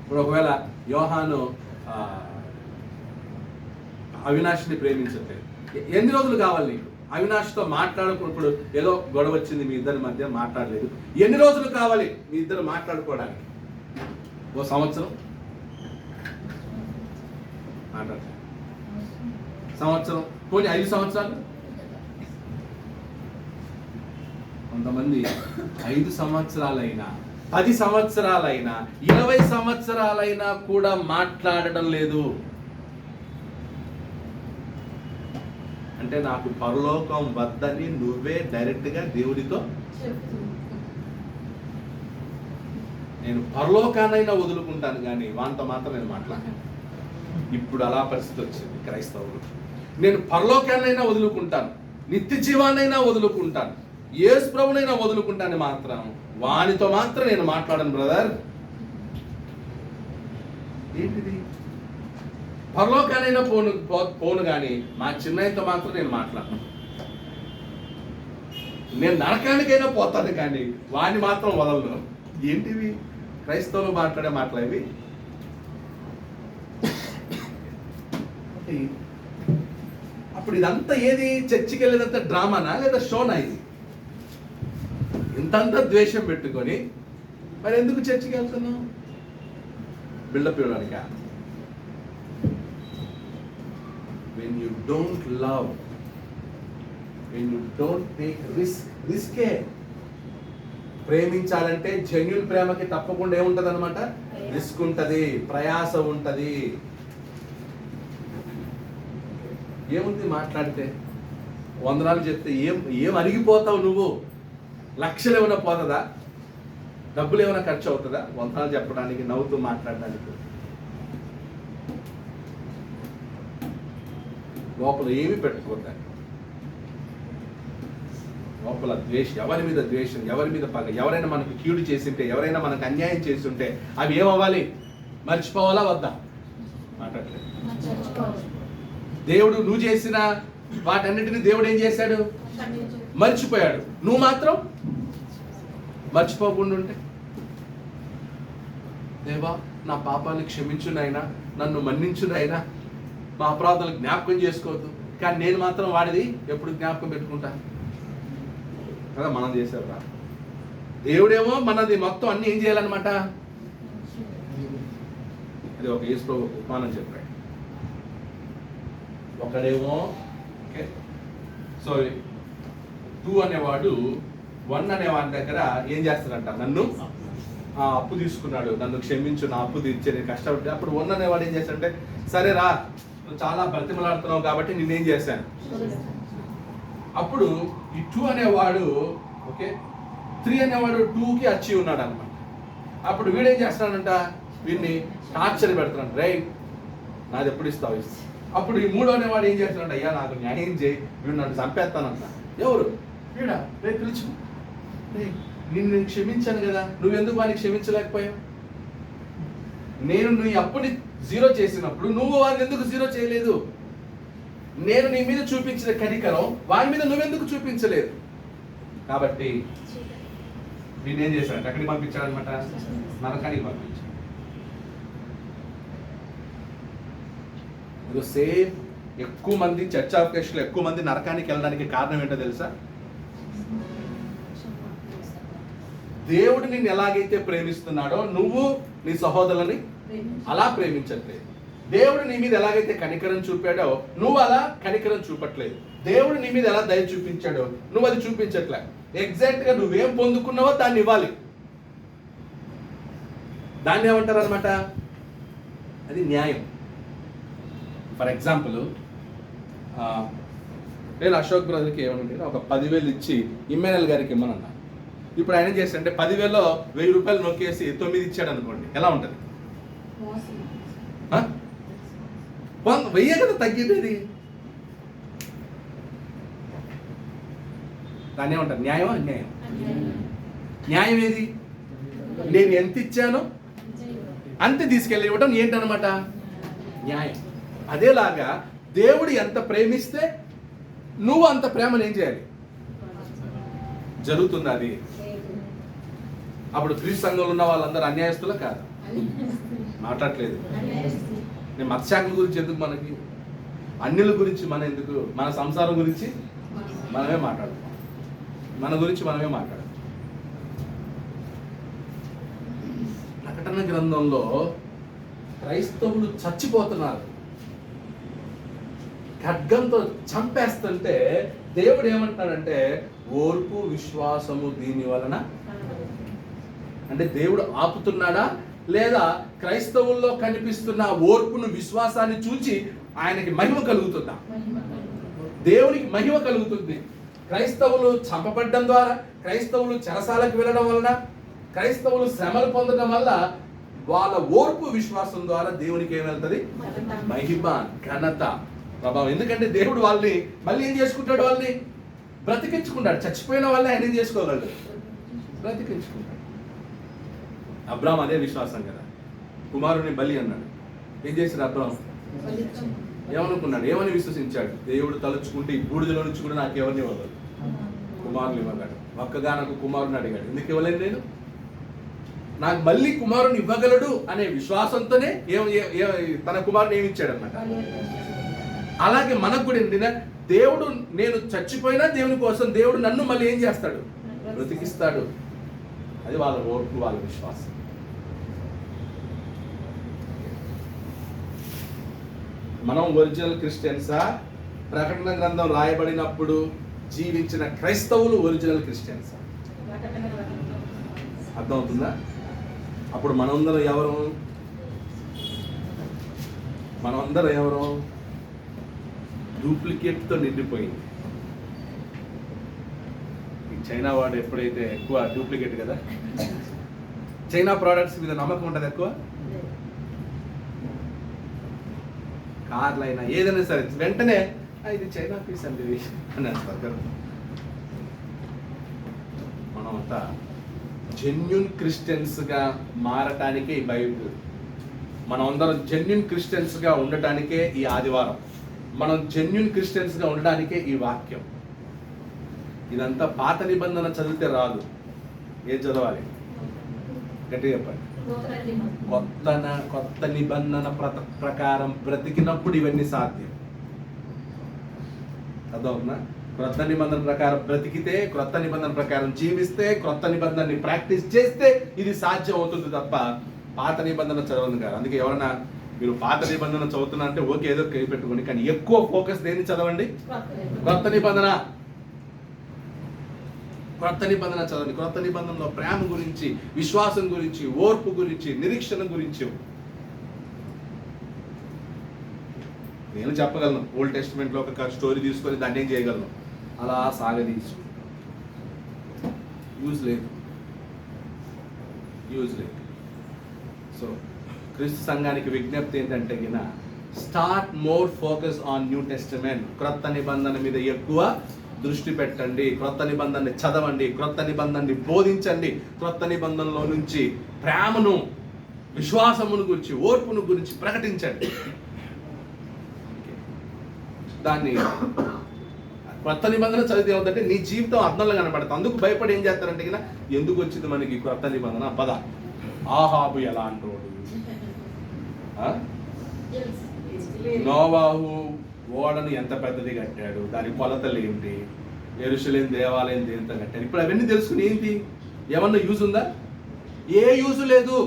ఇప్పుడు ఒకవేళ యోహాను అవినాష్ని ప్రేమించట్లేదు, ఎన్ని రోజులు కావాలి నీకు? అవినాష్తో మాట్లాడుకున్నప్పుడు ఏదో గొడవ వచ్చింది, మీ ఇద్దరి మధ్య మాట్లాడలేదు, ఎన్ని రోజులు కావాలి మీ ఇద్దరు మాట్లాడుకోవడానికి? ఓ సంవత్సరం మాట్లాడలేదు, సంవత్సరం, పోనీ 5 సంవత్సరాలు. కొంతమంది 5 సంవత్సరాలైనా, 10 సంవత్సరాలైనా, 20 సంవత్సరాలైనా కూడా మాట్లాడడం లేదు. అంటే నాకు పరలోకం వద్దని నువ్వే డైరెక్ట్గా దేవుడితో, నేను పరలోకానైనా వదులుకుంటాను కానీ వాంతో మాత్రం నేను మాట్లాడను. ఇప్పుడు అలా పరిస్థితి వచ్చింది క్రైస్తవులు. నేను పరలోకాన్నైనా వదులుకుంటాను, నిత్య జీవాన్నైనా వదులుకుంటాను, యేసు ప్రభునైనా వదులుకుంటాను, మాత్రం వానితో మాత్రం నేను మాట్లాడను బ్రదర్. ఏంటిది? పరలోకానైనా పోను కానీ మా చిన్నయ్యతో మాత్రం నేను మాట్లాడను. నేను నరకానికైనా పోతాను కానీ వాడిని మాత్రం వదలను. ఏంటివి క్రైస్తవులు మాట్లాడే మాటలేవి? అప్పుడు ఇదంతా ఏది? చర్చికి వెళ్ళేదంతా డ్రామానా లేదా షోనా? ఇది ఇంతంతా ద్వేషం పెట్టుకొని మరి ఎందుకు చర్చికి వెళ్తున్నావు? బిల్డప్ ఇవ్వడానికా? When you don't love, when you don't take risk, ప్రేమించాలంటే జెన్యూన్ ప్రేమకి తప్పకుండా ఏముంటది అనమాట? రిస్క్ ఉంటది, ప్రయాస ఉంటది. ఏముంది మాట్లాడితే, వందనాలు చెప్తే ఏం అరిగిపోతావు నువ్వు? లక్షలు ఏమైనా పోతుందా? డబ్బులు ఏమైనా ఖర్చు అవుతుందా వందనాలు చెప్పడానికి, నవ్వుతూ మాట్లాడడానికి? లోపల ఏమి పెట్టుకోద్దాం. లోపల ద్వేషం, ఎవరి మీద ద్వేషం, ఎవరి మీద పగ, ఎవరైనా మనకు కీడు చేసింటే, ఎవరైనా మనకు అన్యాయం చేస్తుంటే అవి ఏమవ్వాలి? మర్చిపోవాలా వద్దా? మాట్లాడలేదు. దేవుడు నువ్వు చేసిన వాటన్నిటిని దేవుడు ఏం చేశాడు? మర్చిపోయాడు. నువ్వు మాత్రం మర్చిపోకుండా ఉంటే, దేవా నా పాపాన్ని క్షమించు నాయనా, నన్ను మన్నించు నాయనా, మా అపరాధాలు జ్ఞాపకం చేసుకోవద్దు, కానీ నేను మాత్రం వాడిది ఎప్పుడు జ్ఞాపకం పెట్టుకుంటా కదా మనం చేసావు రా. దేవుడేమో మనది మొత్తం అన్ని ఏం చేయాలన్నమాట. అది ఒక యేసు ప్రభు ఉపమానం చెప్పాడు. ఒకడేమో ఓకే, సో 2 అనేవాడు 1 అనేవాడి దగ్గర ఏం చేస్తాడంట, నన్ను అప్పు తీసుకున్నాడు, నన్ను క్షమించు, నా అప్పు తీర్చే, నేను కష్టపడి. అప్పుడు 1 అనేవాడు ఏం చేస్తాడంటే, సరే రా నువ్వు చాలా బ్రతిమలాడుతున్నావు కాబట్టి నేనేం చేశాను. అప్పుడు ఈ 2 అనేవాడు ఓకే 3 అనేవాడు 2కి వచ్చి ఉన్నాడు అనమాట. అప్పుడు వీడేం చేస్తాడంట, వీడిని టార్చర్ పెడుతున్నాడు, రే నాది ఎప్పుడు ఇస్తావు. అప్పుడు ఈ 3 అనేవాడు ఏం చేస్తాడంట, అయ్యా నాకు న్యాయం చేయి, వీడు నన్ను చంపేస్తానంట. ఎవరు? వీడా? రేపు పిలుచు, నేను క్షమించాను కదా, నువ్వెందుకు వాడిని క్షమించలేకపోయావు? నేను నీ అప్పుని 0 చేసినప్పుడు నువ్వు వాడిని ఎందుకు 0 చేయలేదు? నేను నీ మీద చూపించిన కనికరం వాడి మీద నువ్వెందుకు చూపించలేదు? కాబట్టి నేనేం చేశాడు, ఎక్కడికి పంపించాడు అనమాట, నరకానికి పంపించాడు. సేమ్ ఎక్కువ మంది చర్చ్ ఆఫ్ క్రైస్ట్లో ఎక్కువ మంది నరకానికి వెళ్ళడానికి కారణం ఏంటో తెలుసా? దేవుడు నిన్ను ఎలాగైతే ప్రేమిస్తున్నాడో నువ్వు నీ సహోదరులని అలా ప్రేమించట్లేదు. దేవుడు నీ మీద ఎలాగైతే కనికరం చూపాడో నువ్వు అలా కనికరం చూపట్లేదు. దేవుడు నీ మీద ఎలా దయ చూపించాడో నువ్వు అది చూపించట్లే. ఎగ్జాక్ట్ గా నువ్వేం పొందుకున్నావో దాన్ని ఇవ్వాలి. దాన్ని ఏమంటారు అనమాట, అది న్యాయం. ఫర్ ఎగ్జాంపుల్ నేను అశోక్ బ్రదర్కి ఏమన్నా ఒక 10,000 ఇచ్చి ఇమ్మానుయల్ గారికి ఇమ్మనన్నా. ఇప్పుడు ఆయన చేస్తాడంటే 10,000లో 1,000 రూపాయలు నొక్కేసి 9 ఇచ్చాడు అనుకోండి, ఎలా ఉంటుంది? 1,000 కదా తగ్గిపోయింది. దాన్ని ఏమంటారు, న్యాయం అన్యాయం? న్యాయం ఏది? నేను ఎంత ఇచ్చానో అంతే తీసుకెళ్ళి ఇవ్వడం ఏంటనమాట, న్యాయం. అదేలాగా దేవుడు ఎంత ప్రేమిస్తే నువ్వు అంత ప్రేమను ఏం చేయాలి, జరుగుతుంది అది. అప్పుడు క్రీస్తు సంఘంలో ఉన్న వాళ్ళందరూ అన్యాయస్తులా కాదు? మాట్లాడలేదు. నేను మత్స్యాకుల గురించి ఎందుకు, మనకి అన్యుల గురించి మన ఎందుకు, మన సంసారం గురించి మనమే మాట్లాడుతాం, మన గురించి మనమే మాట్లాడతాం. ప్రకటన గ్రంథంలో క్రైస్తవులు చచ్చిపోతున్నారు, ఖడ్గంతో చంపేస్తుంటే దేవుడు ఏమంటాడంటే, ఓర్పు విశ్వాసము దీని వలన. అంటే దేవుడు ఆపుతున్నాడా, లేదా క్రైస్తవుల్లో కనిపిస్తున్న ఓర్పును విశ్వాసాన్ని చూచి ఆయనకి మహిమ కలుగుతుందా? దేవునికి మహిమ కలుగుతుంది. క్రైస్తవులు చంపబడ్డం ద్వారా, క్రైస్తవులు చెరసాలకు వెళ్ళడం వలన, క్రైస్తవులు శ్రమలు పొందడం వల్ల వాళ్ళ ఓర్పు విశ్వాసం ద్వారా దేవునికి ఏమెళ్తుంది, మహిమ, ఘనత, ప్రభావం. ఎందుకంటే దేవుడు వాళ్ళని మళ్ళీ ఏం చేసుకుంటాడు, వాళ్ళని బ్రతికించుకుంటాడు. చచ్చిపోయిన వాళ్ళని ఆయన ఏం చేసుకోగలడు, బ్రతికించుకుంటాడు. అబ్రాహాం అదే విశ్వాసం కదా, కుమారుని బలి అన్నాడు. ఏం చేశాడు అబ్రాహాం? ఏమనుకున్నాడు, ఏమని విశ్వసించాడు? దేవుడు తలుచుకుంటే ఈ బూడిదలో నుంచి కూడా నాకు ఎవరిని ఇవ్వగలడు, కుమారుని ఇవ్వగలడు. ఒక్కగా నాకు కుమారుని అడిగాడు, ఎందుకు ఇవ్వలేను నేను, నాకు మళ్ళీ కుమారుని ఇవ్వగలడు అనే విశ్వాసంతోనే తన కుమారుని ఏమిచ్చాడు అన్నమాట. అలాగే మనకు కూడా ఏంటంటే, దేవుడు నేను చచ్చిపోయినా దేవుని కోసం దేవుడు నన్ను మళ్ళీ ఏం చేస్తాడు, బ్రతికిస్తాడు. అది వాళ్ళ ఓర్పు, వాళ్ళ విశ్వాసం. మనం ఒరిజినల్ క్రిస్టియన్సా? ప్రకటన గ్రంథం రాయబడినప్పుడు జీవించిన క్రైస్తవులు ఒరిజినల్ క్రిస్టియన్సా? అర్థమవుతుందా? అప్పుడు మనమందరం ఎవరు డూప్లికేట్తో నిండిపోయింది. ఈ చైనా వాడు ఎప్పుడైతే ఎక్కువ డూప్లికేట్ కదా, చైనా ప్రోడక్ట్స్ మీద నమ్మకం ఉంటుంది ఎక్కువ. కార్లు అయినా ఏదైనా సరే వెంటనే ఇది చైనా పీస్ అండి అని అంటారు కదా. మనమంతా జెన్యూన్ క్రిస్టియన్స్గా మారటానికే ఈ బైబిల్, మనం అందరం జెన్యూన్ క్రిస్టియన్స్గా ఉండటానికే ఈ ఆదివారం, మనం జెన్యూన్ క్రిస్టియన్స్గా ఉండడానికే ఈ వాక్యం. ఇదంతా పాత నిబంధన చదివితే రాదు. ఏం చదవాలి? గట్టిగా చెప్పండి. కొత్త నిబంధన ప్రకారం బ్రతికినప్పుడు ఇవన్నీ సాధ్యం. అర్థమవుతుందా? క్రొత్త నిబంధన ప్రకారం బ్రతికితే, క్రొత్త నిబంధన ప్రకారం జీవిస్తే, క్రొత్త నిబంధనని ప్రాక్టీస్ చేస్తే ఇది సాధ్యం అవుతుంది తప్ప పాత నిబంధన చదవదు కాదు. అందుకే ఎవరన్నా మీరు పాత నిబంధన చదువుతున్నా అంటే ఓకే, ఏదో పెట్టుకోండి, కానీ ఎక్కువ ఫోకస్ దేన్ని చదవండి? క్రొత్త నిబంధన. క్రొత్త నిబంధన చదవండి. క్రొత్త నిబంధనలో ప్రేమ గురించి, విశ్వాసం గురించి, ఓర్పు గురించి, నిరీక్షణ గురించి నేను చెప్పగలను. ఓల్డ్ టెస్టిమెంట్లో ఒక స్టోరీ తీసుకొని దాన్ని ఏం చేయగలను, అలా సాగదీసు. యూజ్ లేదు. సో క్రీస్తు సంఘానికి విజ్ఞప్తి ఏంటంటే గిన start more focus on new testament. క్రొత్త నిబంధన మీద ఎక్కువ దృష్టి పెట్టండి. క్రొత్త నిబంధనని చదవండి, క్రొత్త నిబంధనని బోధించండి. క్రొత్త నిబంధనలో నుంచి ప్రేమను, విశ్వాసమును గురించి, ఓర్పును గురించి ప్రకటించండి. దాన్ని క్రొత్త నిబంధన చదివితే ఏమంటే నీ జీవితం అర్థంలో కనబడుతుంది. అందుకు భయపడి ఏం చేస్తారంటే కింద ఎందుకు వచ్చింది మనకి క్రొత్త నిబంధన? పద, ఆహాబు ఎలా అంటాడు, నోవాహు ఓడను ఎంత పెద్దది కట్టాడు, దాని కొలతలు ఏంటి, యెరూషలేము దేవాలయం దేంతో కట్టాడు. ఇప్పుడు అవన్నీ తెలుసుకుని ఏంటి, ఏమన్నా యూజ్ ఉందా? ఏ యూజ్ లేదు,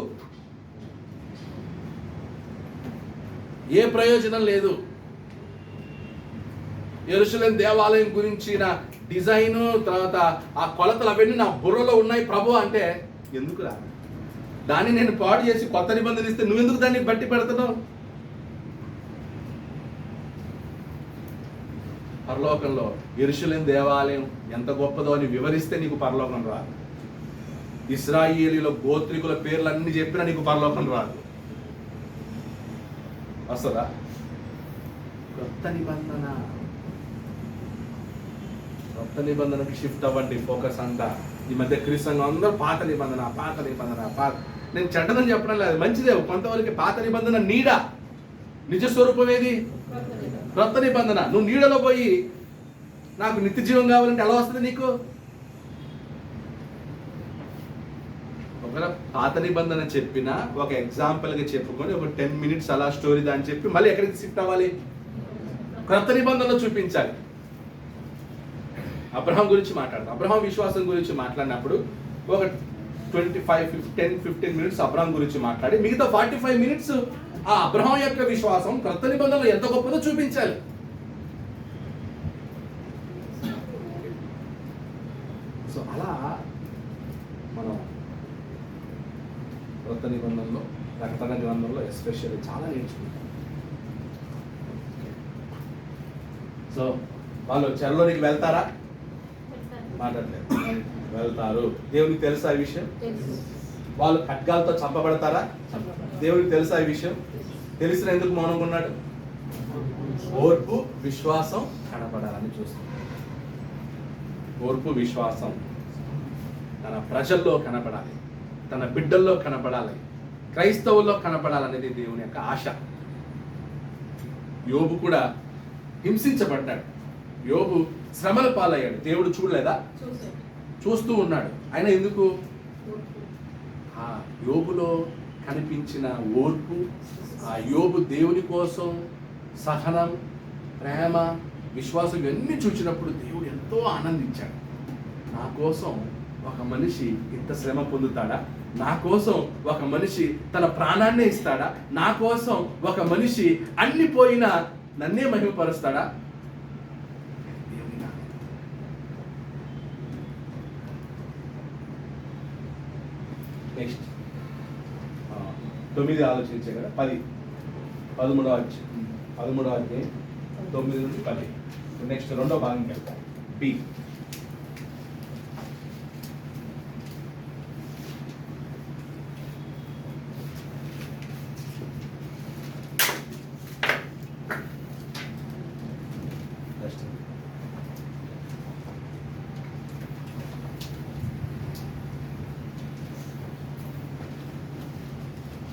ఏ ప్రయోజనం లేదు. యెరూషలేము దేవాలయం గురించి నా డిజైన్, తర్వాత ఆ కొలతలు అవన్నీ నా బుర్రలో ఉన్నాయి ప్రభు అంటే ఎందుకు రా? దాన్ని నేను పాడు చేసి కొత్త నిబంధన ఇస్తే నువ్వెందుకు దాన్ని బట్టి పెడుతున్నావు? పరలోకంలో యెరూషలేము దేవాలయం ఎంత గొప్పదో అని వివరిస్తే నీకు పరలోకం రాదు. ఇశ్రాయేలీయుల గోత్రికుల పేర్లన్నీ చెప్పినా నీకు పరలోకం రాదు. వస్తుందా? కొత్త నిబంధనకి షిఫ్ట్ అవ్వండి. ఫోకస్ అంతా ఈ మధ్య క్రీస్తు అందరూ పాత నిబంధన. నేను చెడ్డదని చెప్పడం లేదు, మంచిదే. కొంతవరకు పాత నిబంధన నీడ, నిజ స్వరూపం ఏది? క్రొత్త నిబంధన. నువ్వు నీడలో పోయి నాకు నిత్య జీవం కావాలంటే ఎలా వస్తుంది నీకు? ఒకవేళ పాత నిబంధన చెప్పినా ఒక ఎగ్జాంపుల్గా చెప్పుకొని ఒక 10 minutes అలా స్టోరీ దాన్ని చెప్పి మళ్ళీ ఎక్కడికి షిఫ్ట్ అవ్వాలి? క్రొత్త నిబంధనలో చూపించాలి. అబ్రహాం గురించి మాట్లాడతాం. అబ్రహాం విశ్వాసం గురించి మాట్లాడినప్పుడు ఒక 10-15 minutes అబ్రహాం గురించి మాట్లాడి మిగతా 45 minutes ఆ అబ్రహాం యొక్క విశ్వాసం క్రొత్త నిబంధనలో ఎంత గొప్పదో చూపించాలి. సో అలా మనం క్రొత్త నిబంధనలో, ప్రకటన గ్రంథంలో ఎస్పెషల్లీ చాలా నేర్చుకుంటాం. సో వాళ్ళు చెరలోనికి వెళ్తారా? మాట్లాడలేదు. వెళ్తారు. దేవునికి తెలుసా ఈ విషయం? వాళ్ళు ఖడ్గాలతో చంపబడతారా? దేవునికి తెలుసా ఈ విషయం? తెలిసిన ఎందుకు మౌనంగా ఉన్నాడు? ఓర్పు, విశ్వాసం కనపడాలని చూస్తున్నాడు. ఓర్పు, విశ్వాసం తన ప్రజల్లో కనపడాలి, తన బిడ్డల్లో కనపడాలి, క్రైస్తవుల్లో కనపడాలనేది దేవుని యొక్క ఆశ. యోబు కూడా హింసించబడ్డాడు. యోబు శ్రమల పాలయ్యాడు. దేవుడు చూడలేదా? చూస్తూ ఉన్నాడు. ఆయన ఎందుకు? ఆ యోబులో కనిపించిన ఓర్పు, ఆ యోబు దేవుని కోసం సహనం, ప్రేమ, విశ్వాసం ఇవన్నీ చూసినప్పుడు దేవుడు ఎంతో ఆనందించాడు. నా కోసం ఒక మనిషి ఇంత శ్రమ పొందుతాడా? నా కోసం ఒక మనిషి తన ప్రాణాన్నే ఇస్తాడా? నా కోసం ఒక మనిషి అన్ని పోయినా నన్నే మహిమపరుస్తాడా? నెక్స్ట్ 9 ఆలోచించే కదా 10 13వ అధ్యాయం 9 నుండి 10. నెక్స్ట్ రెండో భాగంకి వెళ్తాం. బి.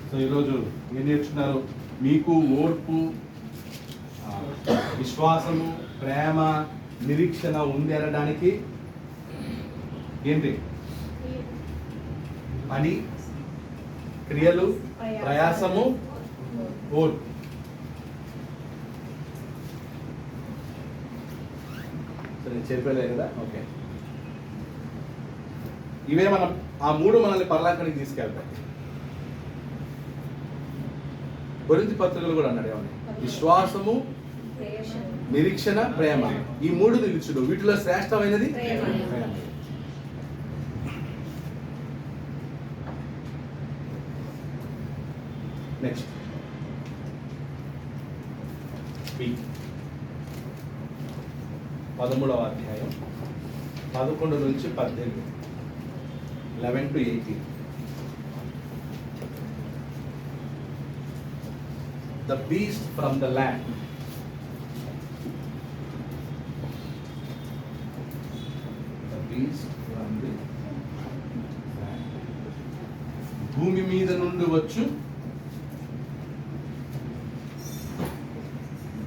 సో ఈరోజు ఏం నేర్చుకున్నారు? మీకు ఓర్పు, విశ్వాసము, ప్రేమ, నిరీక్షణ ఉంది అనడానికి ఏంటి? పని, క్రియలు, ప్రయాసము, ఓర్పు. సరే చెప్పలే కదా? ఓకే. ఇవే మనం ఆ 3 మనల్ని పరలోకానికి తీసుకెళ్తాయి. కొరింథీ పత్రికలు కూడా అన్నాడు ఏమని? విశ్వాసము, నిరీక్షణ, ప్రేమ, ఈ 3 నిలుచుడు, వీటిలో శ్రేష్టమైనది ప్రేమ. నెక్స్ట్ 13వ అధ్యాయం 11 నుంచి 18, 11 to 18. The beast from the land. The beast from the land. భూమి మీద నుండి వచ్చు,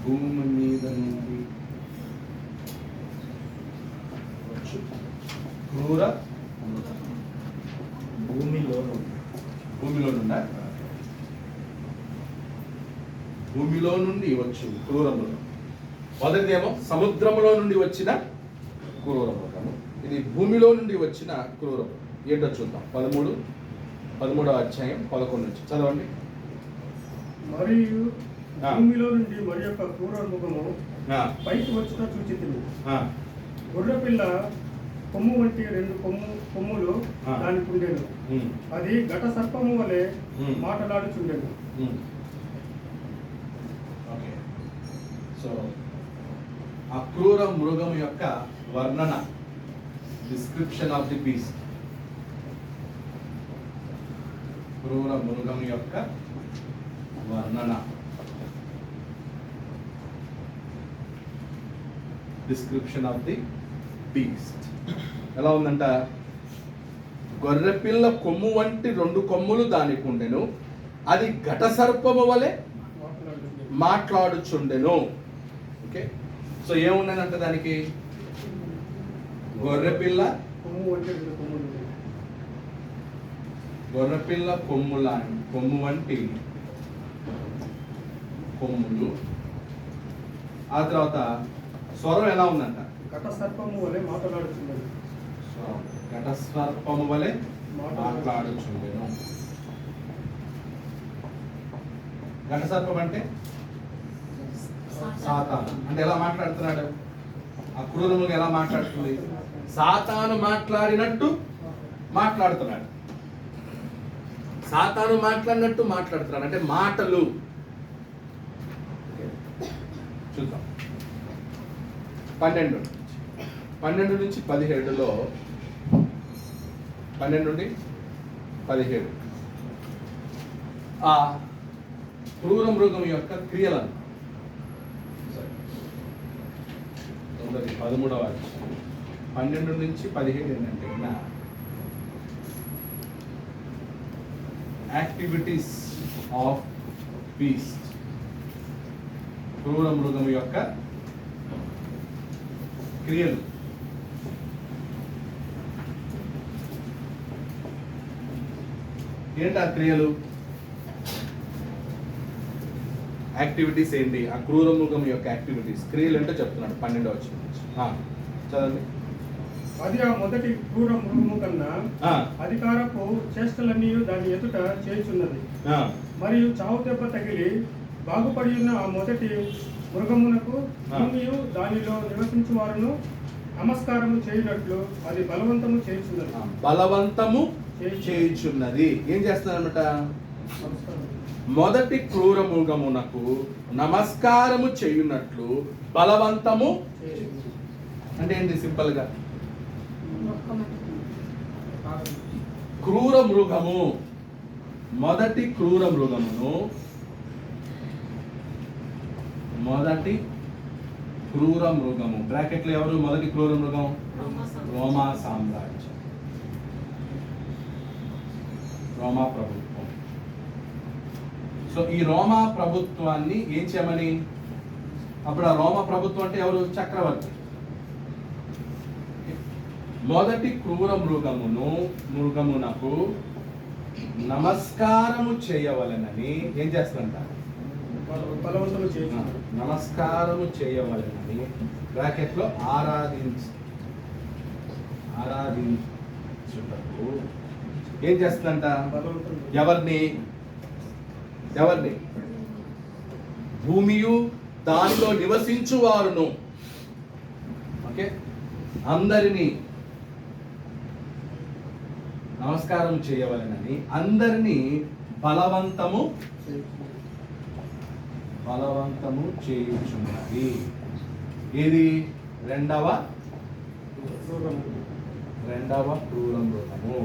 భూమి మీద నుండి వచ్చు క్రూర భూమిలో నుండా భూమిలో నుండి వచ్చు క్రూరమృగం. మొదటిదేమో సముద్రములో నుండి వచ్చిన క్రూరమృగము, ఇది భూమిలో నుండి వచ్చిన క్రూరమృగం. ఏంటో చూద్దాం. 13వ అధ్యాయం 11 నుంచి చదవండి. మరియు భూమిలో నుండి మరి యొక్క క్రూర మృగము పైకి వచ్చిన చూచితిని. గొర్రెపిల్ల కొమ్ము వంటి 2 కొమ్ములు దానికి ఉండేను. అది ఘట సర్పము వలె మాటలాడుచుండెను. ఓకే. సో ఆ క్రూర మృగం యొక్క వర్ణన, డిస్క్రిప్షన్ ఆఫ్ ది బీస్ట్. క్రూర మృగం యొక్క వర్ణన, డిస్క్రిప్షన్ ఆఫ్ ది బీస్ట్ ఎలా ఉందంట? గొర్రెపిల్ల కొమ్ము వంటి 2 కొమ్ములు దానికి ఉండెను, అది ఘట సర్పము వలె మాట్లాడుచుండెను. ఓకే. సో ఏమున్నదంట దానికి? గొర్రెపిల్ల కొమ్ము వంటి 2 కొమ్ములు. గొర్రెపిల్ల కొమ్ము వంటి కొమ్ములు. ఆ తర్వాత స్వరం ఎలా ఉందంట? ఘట సర్పము వలె మాట్లాడుచుండెను. స్వరం ఘట సర్పము వలె మాట్లాడుచుండెను. ఘట సర్పం అంటే సాతాను. అంటే ఎలా మాట్లాడుతున్నాడు? ఆ క్రూరముగా ఎలా మాట్లాడుతుంది? సాతాను మాట్లాడినట్టు మాట్లాడుతున్నాడు. సాతాను మాట్లాడినట్టు మాట్లాడుతున్నాడు అంటే మాటలు. చూద్దాం. 12 నుంచి 17లో 12 నుండి 17 ఆ క్రూర మృగం యొక్క క్రియలను 13వ 12 నుంచి 17 ఏంటంటే యాక్టివిటీస్ ఆఫ్ బీస్ట్, క్రూర మృగం యొక్క క్రియలు. ఏంటి ఆ క్రియలు? యాక్టివిటీస్ ఏంటి? ఆ క్రూర మృగం యొక్క యాక్టివిటీస్, క్రియలు ఏంటో చెప్తున్నాడు 12వ వచనం నుంచి. చదవండి. అది ఆ మొదటి క్రూర మృగము కన్నా అధికారపు చేష్టలన్నీ దాని ఎదుట చేయుచున్నది. మరియు చావు దెబ్బ తగిలి బాగుపడి ఉన్న ఆ మొదటి మృగమునకు భూమియు దానిలో నివసించు వారును నమస్కారము చేయనట్లు అది బలవంతము చేయుచున్నది. బలవంతము చేయుచున్నది. ఏం చేస్తుందన్నమాట? మొదటి క్రూర మృగమునకు నమస్కారము చేయునట్లు బలవంతము అంటే ఏంటి? సింపుల్ గా క్రూర మృగము, మొదటి క్రూర మృగమును, మొదటి క్రూర మృగము బ్రాకెట్లో ఎవరు మొదటి క్రూర మృగం? రోమా సామ్రాజ్యం, రోమా ప్రభుత్వం. సో ఈ రోమా ప్రభుత్వాన్ని ఏం చేయమని? అప్పుడు ఆ రోమా ప్రభుత్వం అంటే ఎవరు? చక్రవర్తి. మొదటి క్రూర మృగమునకు నమస్కారము చేయవలెనని ఏం చేస్తుంట? బలవంతము చేసి నమస్కారము చేయవలెనని బ్రాకెట్లో ఆరాధించుటకు ఏం చేస్తుందంట? ఎవరిని? భూమియు దానిలో నివసించువారును, ఓకే, అందరినీ నమస్కారం చేయవలెనని అందరినీ బలవంతము చేయుచున్నది. ఇది రెండవ క్రూర మృగము.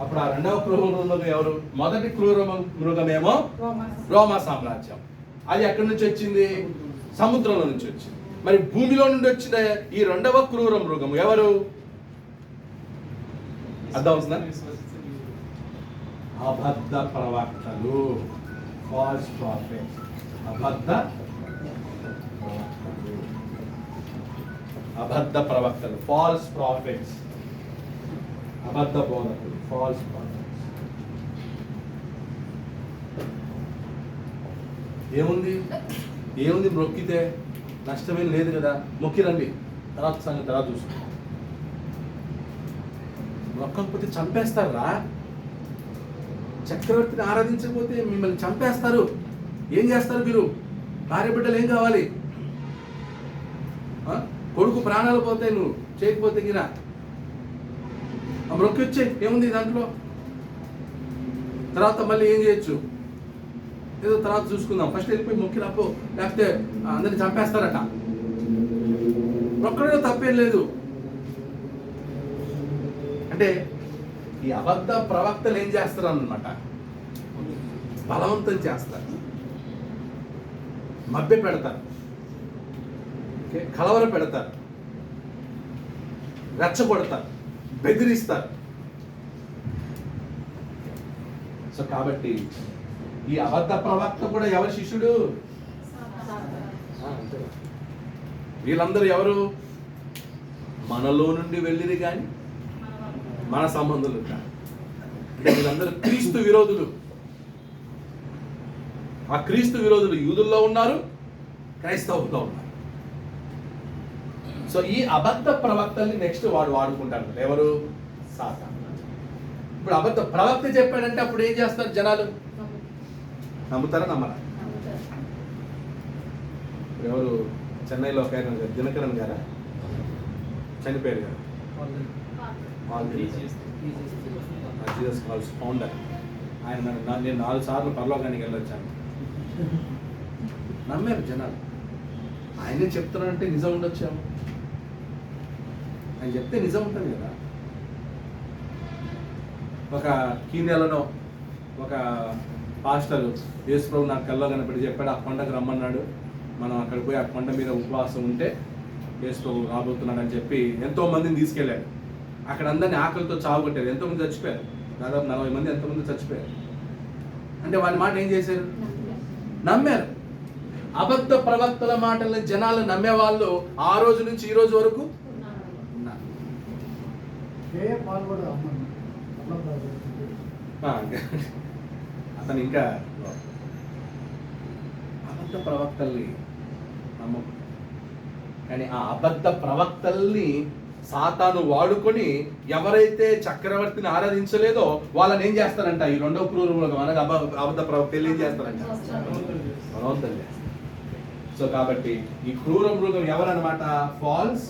అప్పుడు ఆ రెండవ క్రూర మృగం ఎవరు? మొదటి క్రూర మృగమేమో రోమా సామ్రాజ్యం. అది ఎక్కడి నుంచి వచ్చింది? సముద్రంలో నుంచి వచ్చింది. మరి భూమిలో నుండి వచ్చిన ఈ రెండవ క్రూర మృగము ఎవరు? అర్థం అవుతుందా? అబద్ధ ప్రవక్తలు, ఫాల్స్ ప్రాఫిట్స్. అబద్ధ ప్రవక్తలు, ఫాల్స్ ప్రాఫిట్స్, అబద్ధ బోధకులు, ఫాల్స్ ప్రాఫిట్స్. ఏముంది మొక్కితే నష్టమేం లేదు కదా, మొక్కిరండి, తర్వాత సంగతి తర్వాత చూసుకో. మొక్కకపోతే చంపేస్తారా? చక్రవర్తిని ఆరాధించకపోతే మిమ్మల్ని చంపేస్తారు. ఏం చేస్తారు మీరు? భార్య బిడ్డలు ఏం కావాలి? కొడుకు ప్రాణాలు పోతాయి నువ్వు చేయకపోతే గిన. మొక్కి వచ్చే ఏముంది దాంట్లో? తర్వాత మళ్ళీ ఏం చేయొచ్చు? ఏదో తర్వాత చూసుకుందాం, ఫస్ట్ వెళ్ళిపోయి మొక్కి రాపో, లేకపోతే అందరిని చంపేస్తారట. మొక్కడంలో తప్పేం లేదు. అంటే ఈ అబద్ధ ప్రవక్తలు ఏం చేస్తారు అన్నమాట? బలవంతం చేస్తారు, మభ్య పెడతారు, కలవర పెడతారు, రెచ్చగొడతారు, బెదిరిస్తారు. సో కాబట్టి ఈ అబద్ధ ప్రవక్త కూడా ఎవరి శిష్యుడు? వీళ్ళందరూ ఎవరు? మనలో నుండి వెళ్ళిరి కానీ మన సంబంధులు కాదు. అంటే వీళ్ళందరూ క్రీస్తు విరోధులు. ఆ క్రీస్తు విరోధులు యూదుల్లో ఉన్నారు, క్రైస్తవుల్లో ఉన్నారు. సో ఈ అబద్ధ ప్రవక్తల్ని నెక్స్ట్ వాడుకుంటారు. ఎవరు? సాతాను. ఇప్పుడు అబద్ధ ప్రవక్త చెప్పాడంటే అప్పుడు ఏం చేస్తారు జనాలు? నమ్ముతారా నమ్మరా? ఎవరు చెన్నైలో ఒక ఆయన దినకరన్ గారా చనిపోయారు కదా, జీసస్ కాల్స్ ఫౌండర్. ఆయన నేను 4 సార్లు పరలోకానికి వెళ్ళొచ్చాను. నమ్మారు జనాలు. ఆయనే చెప్తున్నారంటే నిజం ఉండొచ్చాము. ఆయన చెప్తే నిజం ఉంటుంది కదా. ఒక కీన్యాలోనో ఒక పాస్టర్ యేసు ప్రభు నాకు కల్లో కనపడి చెప్పాడు, ఆ కొండకు రమ్మన్నాడు, మనం అక్కడికి పోయి ఆ కొండ మీద ఉపవాసం ఉంటే యేసు ప్రభు రాబోతున్నాడు అని చెప్పి ఎంతో మందిని తీసుకెళ్ళాడు. అక్కడ అందరినీ ఆకలితో చావగొట్టారు. ఎంతోమంది చచ్చిపోయారు, దాదాపు 40 మంది ఎంతోమంది చచ్చిపోయారు. అంటే వాళ్ళ మాట ఏం చేశారు? నమ్మారు. అబద్ధ ప్రవక్తల మాటలను జనాలు నమ్మేవాళ్ళు ఆ రోజు నుంచి ఈ రోజు వరకు ఉన్నారు. అతను ఇంకా అబద్ధ ప్రవక్తల్ని నమ్మకం. కానీ ఆ అబద్ధ ప్రవక్తల్ని సాతాను వాడుకొని ఎవరైతే చక్రవర్తిని ఆరాధించలేదో వాళ్ళని ఏం చేస్తారంట? ఈ రెండో క్రూర మృగం అనగా అబద్ధ ప్రవక్తలు ఏం చేస్తారంట? బలవంతం చేస్తారు. సో కాబట్టి ఈ క్రూర మృగం ఎవరన్నమాట? False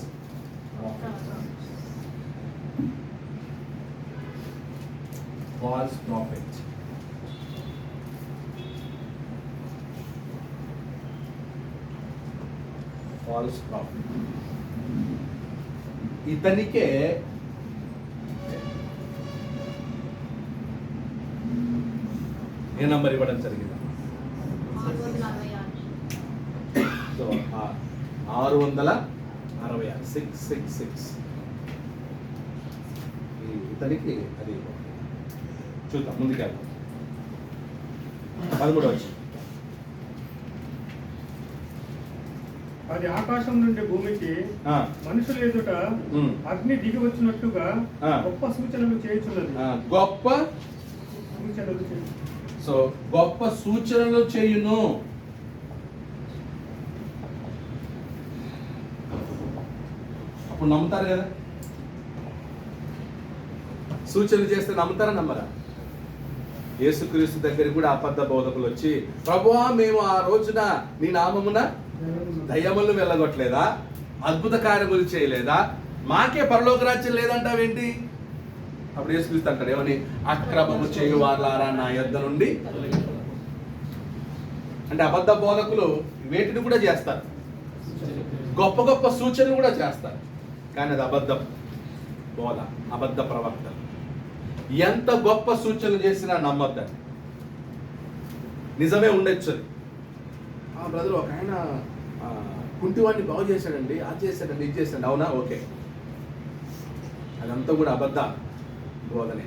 false prophet. False prophet. ఇతనికే ఏ నంబర్ ఇవ్వడం జరిగింది? సో 666 666 ఇతనికి అది చూద్దాం ముందుకెళ్దాం. 13వ వచనం. అది ఆకాశం నుండి భూమికి ఆ, మనుషుల ఎదుట అగ్ని దిగి వచ్చినట్టుగా గొప్ప సూచనలు చేయుచున్నది. గొప్ప సూచనలు చేయుచున్నది. సో గొప్ప సూచనలు చేయును. అప్పుడు నమ్ముతారు కదా? సూచనలు చేస్తే నమ్ముతారా నమ్మరా? యేసుక్రీస్తు దగ్గరికి కూడా అబద్ధ బోధకులు వచ్చి, ప్రభువా మేము ఆ రోజున నీ నామమున దయ్యములను వెళ్ళగొట్టలేదా, అద్భుత కార్యములు చేయలేదా, మాకే పరలోక రాజ్యం లేదంటావేంటి? అప్పుడు యేసుక్రీస్తు అంటాడు ఏమని? అక్రమము చేయువారులారా నా యొద్ద నుండి. అంటే అబద్ధ బోధకులు వేటిని కూడా చేస్తారు, గొప్ప గొప్ప సూచనలు కూడా చేస్తారు, కానీ అది అబద్ధం బోధ, అబద్ధ ప్రవక్త. ఎంత గొప్ప సూచనలు చేసినా నమ్మొద్దండి. నిజమే ఉండొచ్చు అది. బ్రదర్ ఒక ఆయన కుంటివాడిని బాగు చేశాడండి, అది చేశాడండి, ఇది చేశాడు, అవునా? ఓకే, అదంతా కూడా అబద్ధ బోధనే,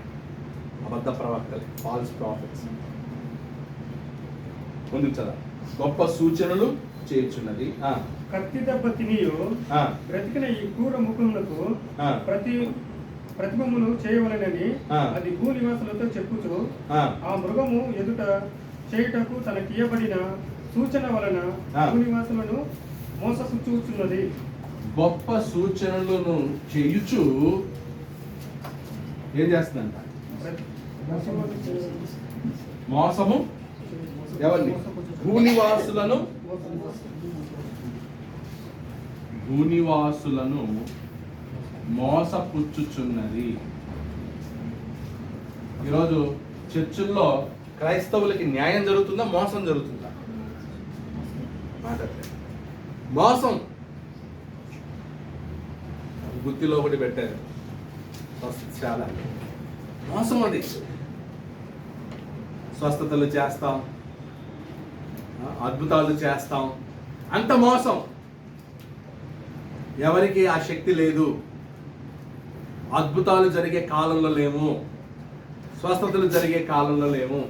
అబద్ధ ప్రవక్తలే, ఫాల్స్ ప్రాఫిట్స్. ముందుకు చదవ. గొప్ప సూచనలు చేయుచున్నది. కత్తి దెబ్బ తినియు బ్రతికిన ఈ క్రూర ముఖములకు ప్రతిబొమ్మను చేయవలెనని అది భూనివాసులతో చెప్పుచు ఆ మృగము ఎదుట చేయుటకు తనకియబడిన సూచన వలన భూనివాసులను మోసపుచ్చుచున్నది. గొప్ప సూచనలను చేయుచు ఏం చేస్తుందంట? మోసము ఎవరిని? భూనివాసులను మోసపుచ్చుచున్నది. ఈరోజు చర్చిల్లో క్రైస్తవులకి న్యాయం జరుగుతుందా, మోసం జరుగుతుందా? మాట్లాడలేదు. మోసం. గుత్తిలో ఒకటి పెట్టారు, చాలా మోసం అది. స్వస్థతలు చేస్తాం, అద్భుతాలు చేస్తాం, అంత మోసం. ఎవరికి ఆ శక్తి లేదు. అద్భుతాలు జరిగే కాలంలో లేము, స్వస్థతలు జరిగే కాలంలో లేము.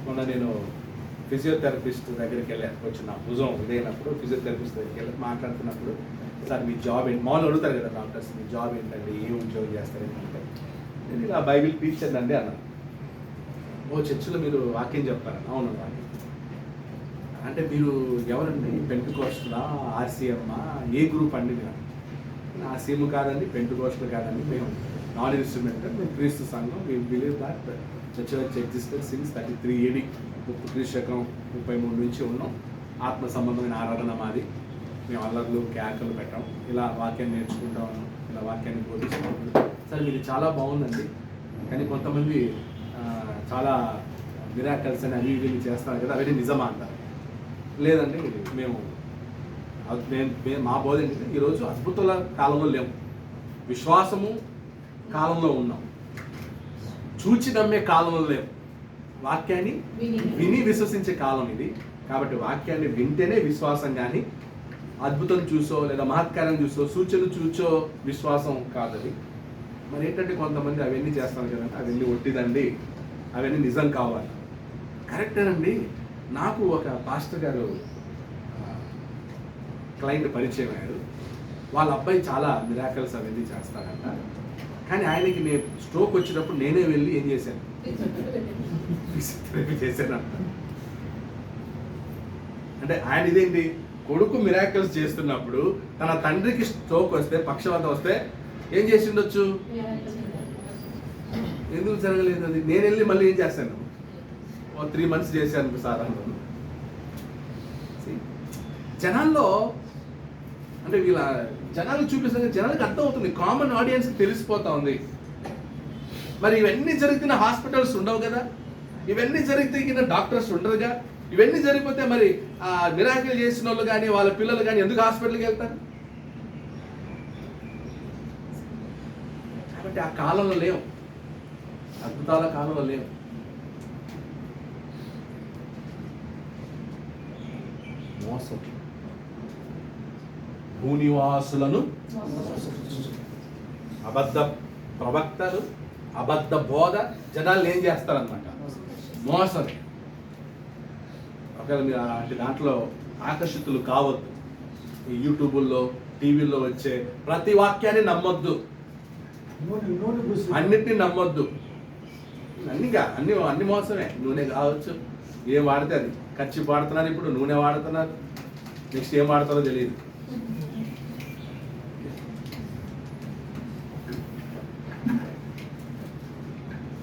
మొన్న నేను ఫిజియోథెరపిస్ట్ దగ్గరికి వెళ్ళాను, వచ్చి నా భుజం ఇదైనప్పుడు ఫిజియోథెరపిస్ట్ దగ్గరికి వెళ్ళి మాట్లాడుతున్నప్పుడు, సార్ మీ జాబ్ ఏంటి? మామూలు అడుగుతారు కదా డాక్టర్స్, మీ జాబ్ ఏంటండి, ఏ ఉద్యోగం చేస్తారు ఏంటంటే, నేను ఇలా బైబిల్ టీచర్ అండి అన్నాను. ఓ చర్చిలో మీరు వాక్యం చెప్తారని. అవును వాక్యం అంటే మీరు ఎవరండి? పెంటుకోస్టులా, ఆర్సీఎమ్మా, ఏ గ్రూప్ అండి? నేను ఆర్సీఎం కాదండి, పెంటుకోస్టులు కాదండి, మేము నాన్ ఇన్స్ట్రుమెంటల్, మేము క్రీస్తు సంఘం, మేము believe that church existed since 33 AD, క్రీస్తు శకం 33 నుంచి ఉన్నాం. ఆత్మ సంబంధమైన ఆరాధన మాది. మేము అల్లర్లు కేకలు పెట్టాం, ఇలా వాక్యాన్ని నేర్చుకుంటా ఉన్నాం, ఇలా వాక్యాన్ని బోధిస్తాం. సరే ఇది చాలా బాగుందండి, కానీ కొంతమంది చాలా మిరాకల్స్ అని అవి ఇవి చేస్తారు కదా, అవన్నీ నిజమా అంటారు. లేదండి, మేము మా బోధ ఏంటంటే ఈరోజు అద్భుతాల కాలంలో లేము, విశ్వాసము కాలంలో ఉన్నాం, చూచి నమ్మే కాలంలో లేము, వాక్యాన్ని విని విశ్వసించే కాలం ఇది. కాబట్టి వాక్యాన్ని వింటేనే విశ్వాసం, కానీ అద్భుతం చూసో లేదా మహత్కారం చూసో సూచనలు చూచో విశ్వాసం కాదది. మరి ఏంటంటే కొంతమంది అవన్నీ చేస్తాను కదండి, అవన్నీ ఒట్టిదండి, అవన్నీ నిజం కావాలి. కరెక్టేనండి. నాకు ఒక పాస్టర్ గారు క్లయింట్ పరిచయం అయ్యారు. వాళ్ళ అబ్బాయి చాలా మిరాకల్స్ అవన్నీ చేస్తాడంట, కానీ ఆయనకి నేను స్ట్రోక్ వచ్చినప్పుడు నేనే వెళ్ళి ఏం చేశాను, చేశానంట. అంటే ఆయన ఇదేంటి, కొడుకు మిరాకల్స్ చేస్తున్నప్పుడు తన తండ్రికి స్ట్రోక్ వస్తే, పక్షవాతం వస్తే ఏం చేసి ఉండొచ్చు? ఎందుకు జరగలేదు అది? నేను వెళ్ళి మళ్ళీ ఏం చేశాను, 3 months చేశాను సార్ అన్నాను. జనాల్లో అంటే వీళ్ళ జనాలు చూపిస్తే జనాలకు అర్థం అవుతుంది, కామన్ ఆడియన్స్కి తెలిసిపోతా ఉంది. మరి ఇవన్నీ జరుగుతున్న హాస్పిటల్స్ ఉండవు కదా, ఇవన్నీ జరిగితే డాక్టర్స్ ఉండరుగా. ఇవన్నీ జరిగిపోతే మరి ఆ మిరాకిల్ చేసిన వాళ్ళు కానీ వాళ్ళ పిల్లలు కానీ ఎందుకు హాస్పిటల్కి వెళ్తారు? కాబట్టి ఆ కాలంలో లేవు, అద్భుతాల కాలంలో లేవు. మోసం, భూనివాసులను అబద్ధ ప్రవక్తలు, అబద్ధ బోధ జనాలు ఏం చేస్తారనమాట, మోసం. ఒకవేళ మీరు అలాంటి దాంట్లో ఆకర్షితులు కావద్దు. ఈ యూట్యూబుల్లో టీవీల్లో వచ్చే ప్రతి వాక్యాన్ని నమ్మొద్దు, అన్నిటిని నమ్మొద్దు. అన్ని మోసమే. నూనె కావచ్చు, ఏం వాడితే అది. ఖర్చు వాడుతున్నారు, ఇప్పుడు నూనె వాడుతున్నారు, నెక్స్ట్ ఏం వాడతారో తెలియదు.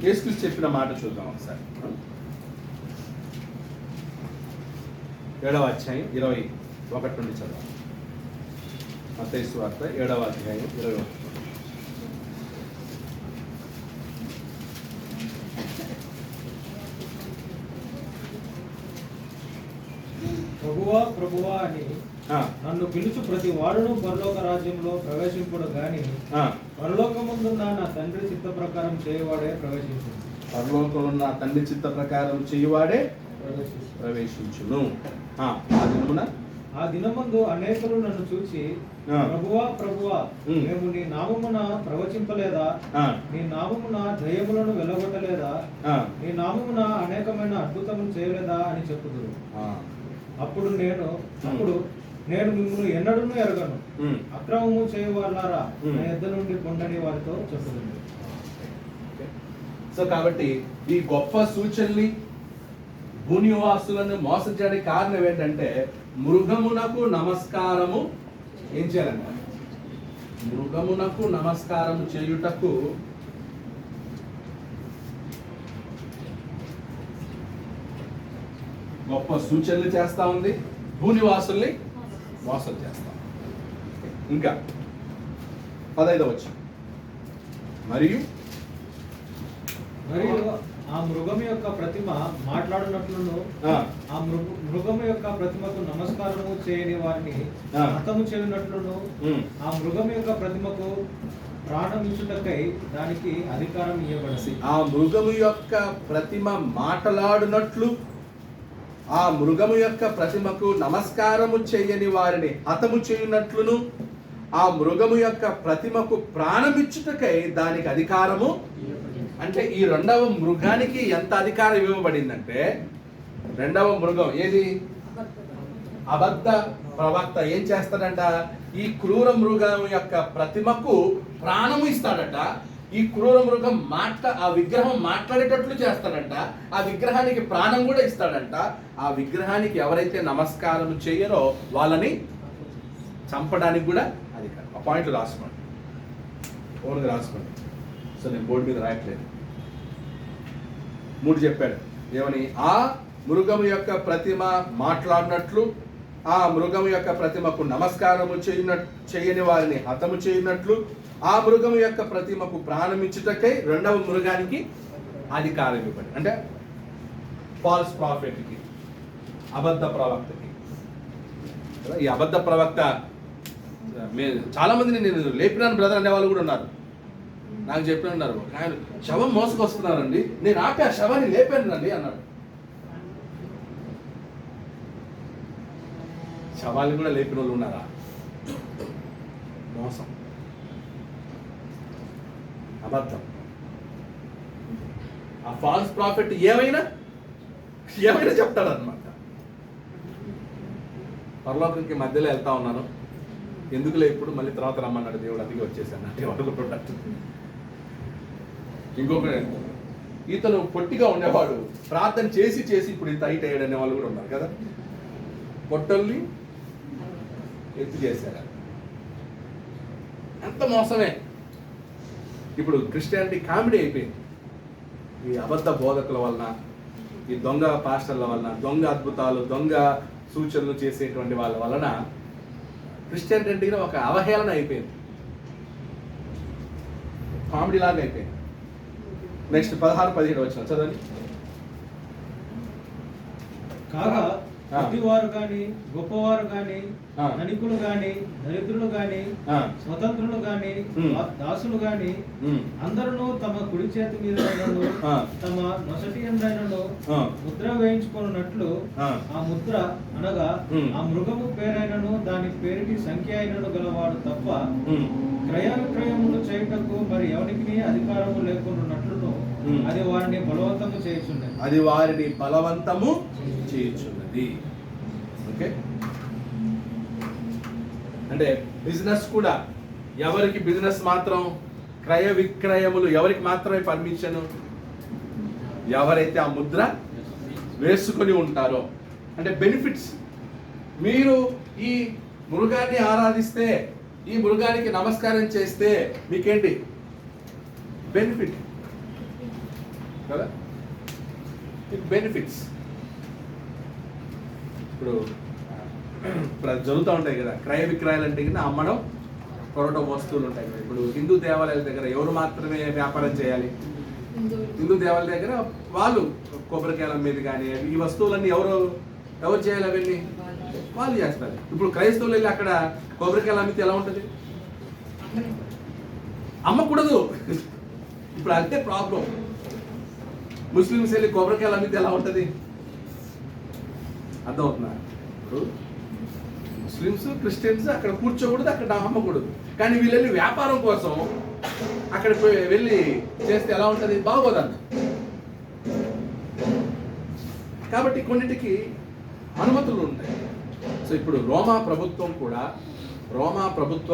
యేసుక్రీస్తు చెప్పిన మాట చూద్దాం ఒకసారి. 7వ అధ్యాయం 21 నుండి చదవాలి. మత్తయి సువార్త 7వ అధ్యాయం 21. ప్రభువా ప్రభువా అని నన్ను పిలుచు ప్రతి వాడును పరలోక రాజ్యంలో ప్రవేశింపుడు గాని పరలోకముందున్న నా తండ్రి చిత్త ప్రకారం చేయవాడే ప్రవేశించును. పరలోకంలో నా తండ్రి చిత్త ప్రకారం చేయవాడే ప్రవేశించును. ఆ దినమందు అనేకులు నన్ను చూసి ప్రభువా ప్రభువా మేము నీ నామమున ప్రవచింపలేదా, నీ నామమున దయ్యములను వెళ్ళగొట్టలేదా, నీ నామమున అనేకమైన అద్భుతములు చేయలేదా అని చెప్పుదురు. అప్పుడు నేను మిమ్మల్ని ఎన్నడూ ఎరగను, అక్రమము చేయవాళ్ళారా నా యొద్ద నుండి పొండని వారితో చెప్పుతుంది. సో కాబట్టి ఈ గొప్ప సూచనల్ని భూనివాసులను మోసం చేయడానికి కారణం ఏంటంటే మృగమునకు నమస్కారము ఏం చేయాలంట, మృగమునకు నమస్కారము చేయుటకు గొప్ప సూచనలు చేస్తా ఉంది, భూనివాసుల్ని మోసం చేస్తా. ఇంకా 15వ వచనం. మరియు ఆ మృగము యొక్క ప్రతిమ మాట్లాడినట్లును ఆ మృగము యొక్క ప్రతిమకు నమస్కారము చేయని వారిని హతము చేయనట్లును ఆ మృగము యొక్క ప్రతిమకు ప్రాణం ఇచ్చుటకై దానికి అధికారం ఇవ్వబడింది. ఆ మృగము యొక్క ప్రతిమ మాట్లాడినట్లు ఆ మృగము యొక్క ప్రతిమకు నమస్కారము చేయని వారిని హతము చేయునట్లును ఆ మృగము యొక్క ప్రతిమకు ప్రాణమిచ్చుటకై దానికి అధికారము. అంటే ఈ రెండవ మృగానికి ఎంత అధికారం ఇవ్వబడిందంటే, రెండవ మృగం ఏది, అబద్ధ ప్రవక్త ఏం చేస్తాడంట, ఈ క్రూర మృగం యొక్క ప్రతిమకు ప్రాణము ఇస్తాడట. ఈ క్రూర మృగం ఆ విగ్రహం మాట్లాడేటట్లు చేస్తాడంట. ఆ విగ్రహానికి ప్రాణం కూడా ఇస్తాడంట. ఆ విగ్రహానికి ఎవరైతే నమస్కారం చేయరో వాళ్ళని చంపడానికి కూడా అధికారం. ఆ పాయింట్లు రాసుకోండి, ఫోన్గా రాసుకోండి. సో నేను బోర్డు మీద రాయట్లేదు. 3 చెప్పాడు ఏమని, ఆ మృగము యొక్క ప్రతిమ మాట్లాడినట్లు ఆ మృగము యొక్క ప్రతిమకు నమస్కారము చేయని వారిని హతము చేయనట్లు ఆ మృగము యొక్క ప్రతిమకు ప్రాణమిచ్చుటకై రెండవ మృగానికి అధికారం ఇవ్వబడి. అంటే ఫాల్స్ ప్రాఫిట్కి, అబద్ధ ప్రవక్తకి. ఈ అబద్ధ ప్రవక్త చాలా మందిని నేను లేపినాను బ్రదర్ అనే వాళ్ళు కూడా ఉన్నారు. నాకు చెప్పి ఉన్నారు, ఆయన శవం మోసుకొస్తున్నారండి, నేను ఆపి ఆ శవాన్ని లేపానండి అన్నాడు. శవాన్ని కూడా లేపిన వాళ్ళు ఉన్నారా? మోసం, అబద్ధం. ఆ ఫాల్స్ ప్రాఫిట్ ఏమైనా చెప్తాడనమాట. పరలోకంకి మధ్యలో వెళ్తా ఉన్నాను, ఎందుకులే ఇప్పుడు మళ్ళీ తర్వాత రమ్మన్నాడు దేవుడు, అందుకే వచ్చేసాను అంటే అనుకుంటున్నాడు. ఇంకొక ఇతను పొట్టిగా ఉండేవాడు, ప్రార్థన చేసి ఇప్పుడు ఇంత హైట్ అయ్యాడు అనే వాళ్ళు కూడా ఉన్నారు కదా. పొట్టల్ని ఎత్తు చేశారు. ఎంత మోసమే. ఇప్పుడు క్రిస్టియానిటీ కామెడీ అయిపోయింది. ఈ అబద్ధ బోధకుల వలన, ఈ దొంగ పాస్టర్ల వలన, దొంగ అద్భుతాలు, దొంగ సూచనలు చేసేటువంటి వాళ్ళ వలన క్రిస్టియానిటీ ఒక అవహేళన అయిపోయింది, కామెడీ లాగా అయిపోయింది. నెక్స్ట్ 16-17 వచ్చిన చదవండి. కాగా ఆ. బుద్ధివారు గాని గొప్పవారు గాని ఆ. ధనికులు గాని దరిద్రులు గాని ఆ. స్వతంత్రులు గాని ఉమ్. దాసులు గాని ఉమ్. అందరూ తమ కుడి చేతి మీద ఆ. తమ నొసటి ఎందైనను ఆ. ముద్ర వేయించుకున్నట్లు ఆ. ఆ ముద్ర అనగా ఉమ్. ఆ మృగము పేరైనను దాని పేరుకి సంఖ్య అయినను గలవాడు తప్ప ఉమ్. క్రయ విక్రయములు చేయుటకు మరి ఎవరికి అధికారము లేకున్నట్లును ఉమ్. అది వారిని బలవంతము చేయుచున్నది. అది వారిని బలవంతము చేయుచున్నది. ఓకే, అంటే బిజినెస్ కూడా ఎవరికి బిజినెస్ మాత్రం క్రయ విక్రయములు ఎవరికి మాత్రమే పర్మిషన్? ఎవరైతే ఆ ముద్ర వేసుకొని ఉంటారో. అంటే బెనిఫిట్స్. మీరు ఈ మృగాన్ని ఆరాధిస్తే, ఈ మృగానికి నమస్కారం చేస్తే మీకేంటి బెనిఫిట్ కదా? బెనిఫిట్స్. ఇప్పుడు అది జరుగుతూ ఉంటాయి కదా క్రయ విక్రయాలు అంటే కింద అమ్మడం కొనడం వస్తువులు ఉంటాయి కదా. ఇప్పుడు హిందూ దేవాలయాల దగ్గర ఎవరు మాత్రమే వ్యాపారం చేయాలి? హిందూ దేవాలయాల దగ్గర వాళ్ళు కొబ్బరికాయల మీద కానీ ఈ వస్తువులన్నీ ఎవరు చేయాలి? అవన్నీ వాళ్ళు చేస్తారు. ఇప్పుడు క్రైస్తవులు వెళ్ళి అక్కడ కొబ్బరికాయలు అమ్మితే ఎలా ఉంటుంది? అమ్మకూడదు. ఇప్పుడు అంతే ప్రాబ్లం. ముస్లిమ్స్ వెళ్ళి కొబ్బరికాయలు అమ్మితే ఎలా ఉంటుంది? అర్థమవుతుందా? ఇప్పుడు ముస్లిమ్స్ క్రిస్టియన్స్ అక్కడ కూర్చోకూడదు, అక్కడ అమ్మకూడదు. కానీ వీళ్ళు వెళ్ళి వ్యాపారం కోసం అక్కడ వెళ్ళి చేస్తే ఎలా ఉంటుంది? బాగోదంట. కాబట్టి కొన్నిటికి అనుమతులు ఉంటాయి. సో ఇప్పుడు రోమా ప్రభుత్వం కూడా రోమా ప్రభుత్వ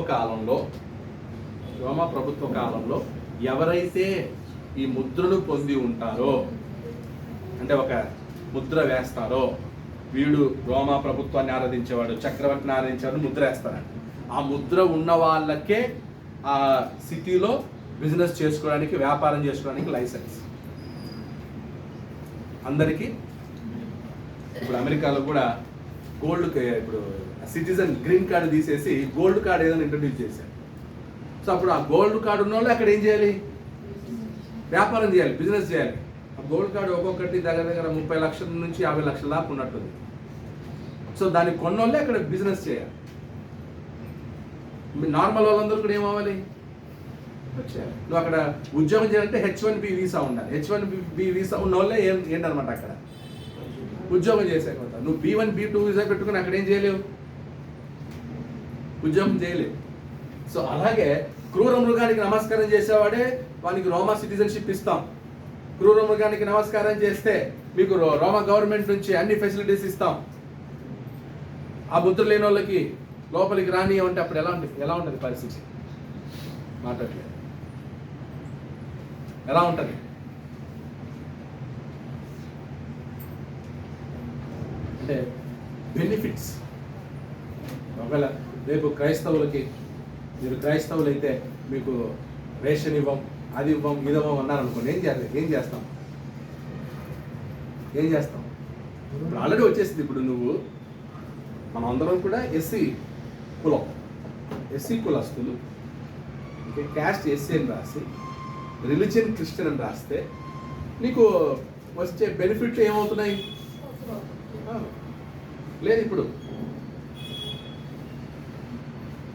కాలంలో ఎవరైతే ఈ ముద్రను పొంది ఉంటారో, అంటే ఒక ముద్ర వేస్తారో, వీడు రోమా ప్రభుత్వాన్ని ఆరాధించేవాడు, చక్రవర్తిని ఆరాధించేవాడు, ముద్ర వేస్తారంట. ఆ ముద్ర ఉన్న వాళ్ళకే ఆ సిటీలో బిజినెస్ చేసుకోవడానికి, వ్యాపారం చేసుకోవడానికి లైసెన్స్. అందరికీ ఇప్పుడు అమెరికాలో కూడా గోల్డ్, ఇప్పుడు సిటిజన్ గ్రీన్ కార్డు తీసేసి గోల్డ్ కార్డు ఏదైనా ఇంట్రడ్యూస్ చేశారు. సో అప్పుడు ఆ గోల్డ్ కార్డు ఉన్న వాళ్ళు అక్కడ ఏం చేయాలి? వ్యాపారం చేయాలి, బిజినెస్ చేయాలి. ఆ గోల్డ్ కార్డు ఒక్కొక్కటి దగ్గర 30 లక్షల నుంచి 50 లక్షల దాకా ఉన్నట్టుంది. సో దాన్ని కొన్నోళ్ళే అక్కడ బిజినెస్ చేయాలి. నార్మల్ వాళ్ళందరూ కూడా ఏమవ్వాలి? వచ్చేయాలి. నువ్వు అక్కడ ఉద్యోగం చేయాలంటే H1B వీసా ఉండాలి. H1B వీసా ఉన్న వాళ్ళే ఏంటనమాట అక్కడ ఉద్యోగం చేసే కదా. నువ్వు B1 B2 వీసా పెట్టుకుని అక్కడ ఏం చేయలేవు, ఉద్యోగం చేయలేవు. సో అలాగే క్రూర మృగానికి నమస్కారం చేసేవాడే వానికి రోమా సిటిజన్షిప్ ఇస్తాం. క్రూర మృగానికి నమస్కారం చేస్తే మీకు రోమా గవర్నమెంట్ నుంచి అన్ని ఫెసిలిటీస్ ఇస్తాం. ఆ ముద్ర లేని వాళ్ళకి లోపలికి రాని అంటే అప్పుడు ఎలా ఉంటుంది పరిస్థితి? మాట్లాడలేదు. ఎలా ఉంటుంది? అంటే బెనిఫిట్స్. ఒకవేళ రేపు క్రైస్తవులకి, మీరు క్రైస్తవులు అయితే మీకు రేషన్ ఇవ్వం, అది ఇవ్వం, ఇది ఇవ్వం అన్నారనుకోండి, ఏం చేస్తాం? ఇప్పుడు ఆల్రెడీ వచ్చేసింది. ఇప్పుడు మనం అందరం కూడా ఎస్సీ కులస్తులు, క్యాస్ట్ ఎస్సీ అని రాసి రిలీజియన్ క్రిస్టియన్ అని రాస్తే నీకు వచ్చే బెనిఫిట్లు ఏమవుతున్నాయి? లేదు ఇప్పుడు.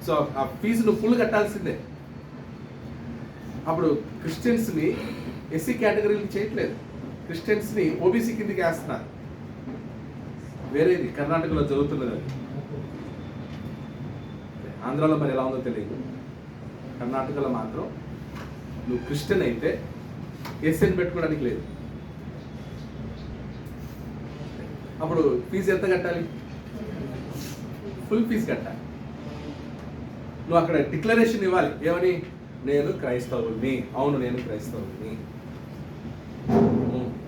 సో ఆ ఫీజు నువ్వు ఫుల్ కట్టాల్సిందే. అప్పుడు క్రిస్టియన్స్ని ఎస్సీ కేటగిరీలు చేయట్లేదు, క్రిస్టియన్స్ని ఓబీసీ కిందకి వేస్తున్నారు. వేరేది కర్ణాటకలో జరుగుతున్నది. అది ఆంధ్రాలో మరి ఎలా ఉందో తెలియదు. కర్ణాటకలో మాత్రం నువ్వు క్రిస్టియన్ అయితే ఎస్సీని పెట్టుకోవడానికి లేదు. అప్పుడు ఫీజు ఎంత కట్టాలి? ఫుల్ ఫీజు కట్టాలి. నువ్వు అక్కడ డిక్లరేషన్ ఇవ్వాలి. ఏమని? నేను క్రైస్తవుని. అవును, నేను క్రైస్తవుని.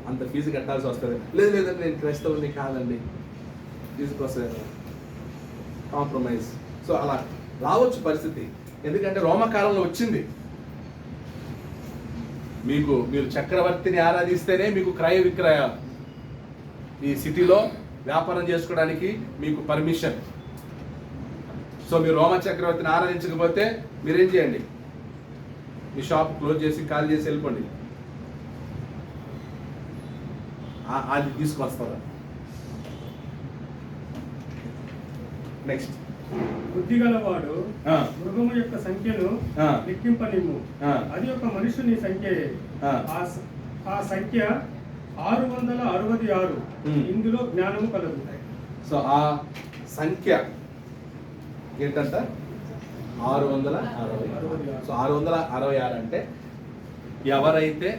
అంత ఫీజు కట్టాల్సి వస్తుంది. లేదంటే నేను క్రైస్తవుని కాదండి, ఫీజు కోసం కాంప్రమైజ్. సో అలా రావచ్చు పరిస్థితి. ఎందుకంటే రోమకాలంలో వచ్చింది. మీరు చక్రవర్తిని ఆరాధిస్తేనే మీకు క్రయ విక్రయాలు, ఈ సిటీలో వ్యాపారం చేసుకోవడానికి మీకు పర్మిషన్. సో మీరు రోమ చక్రవర్తిని ఆరాధించకపోతే మీరేం చేయండి? మీ షాప్ క్లోజ్ చేసి ఖాళీ చేసి వెళ్ళిపోండి. అది తీసుకొస్తారా? నెక్స్ట్ బుద్ధిగలవాడు ఆ. మృగము యొక్క సంఖ్యను ఆ. లెక్కింపనిమ్ము. ఆ. అది ఒక మనుషుని సంఖ్యయే. ఆ. ఆ సంఖ్య 666. ఇందులో జ్ఞానము కలదు. సో ఆ సంఖ్య ఏంటంట? 666. సో 666 అంటే ఎవరైతే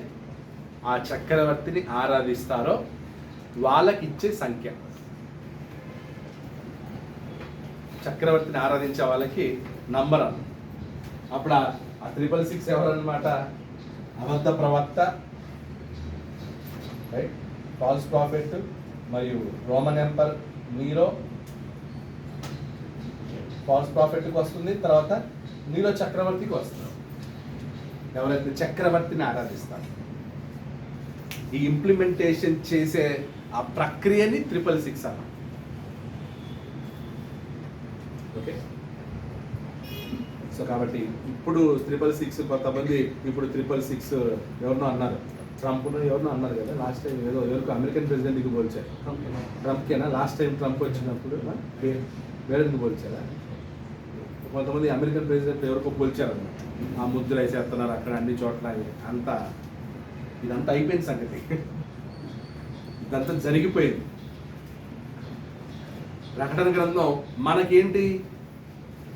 ఆ చక్రవర్తిని ఆరాధిస్తారో వాళ్ళకి ఇచ్చే సంఖ్య. చక్రవర్తిని ఆరాధించే వాళ్ళకి నంబర్ అన్న. అప్పుడు ఆ 666 ఎవరన్నమాట? అబద్ధ ప్రవక్త, రైట్, ఫాల్స్ ప్రాఫిట్, మరియు రోమన్ ఎంపర్ నీరో. ఫాల్స్ ప్రాఫిట్కి వస్తుంది, తర్వాత నీరో చక్రవర్తికి వస్తుంది. ఎవరైతే చక్రవర్తిని ఆరాధిస్తారు, ఈ ఇంప్లిమెంటేషన్ చేసే ఆ ప్రక్రియని 666 అన్న. ఓకే, సో కాబట్టి ఇప్పుడు 666 కొంతమంది ఇప్పుడు 666 ఎవరినో అన్నారు, ట్రంప్ను ఎవరినో అన్నారు కదా లాస్ట్ టైం, ఏదో ఎవరికి అమెరికన్ ప్రెసిడెంట్కి పోల్చారు. ట్రంప్కేనా లాస్ట్ టైం ట్రంప్ వచ్చినప్పుడు వేరేందుకు పోల్చారా? కొంతమంది అమెరికన్ ప్రెసిడెంట్ ఎవరికో పోల్చారు అన్నమాట. ఆ ముద్ర వేసేస్తున్నారు అక్కడ అన్ని చోట్ల. అంతా ఇదంతా అయిపోయింది సంగతి, ఇదంతా జరిగిపోయింది. ప్రకటన గ్రంథం మనకేంటి?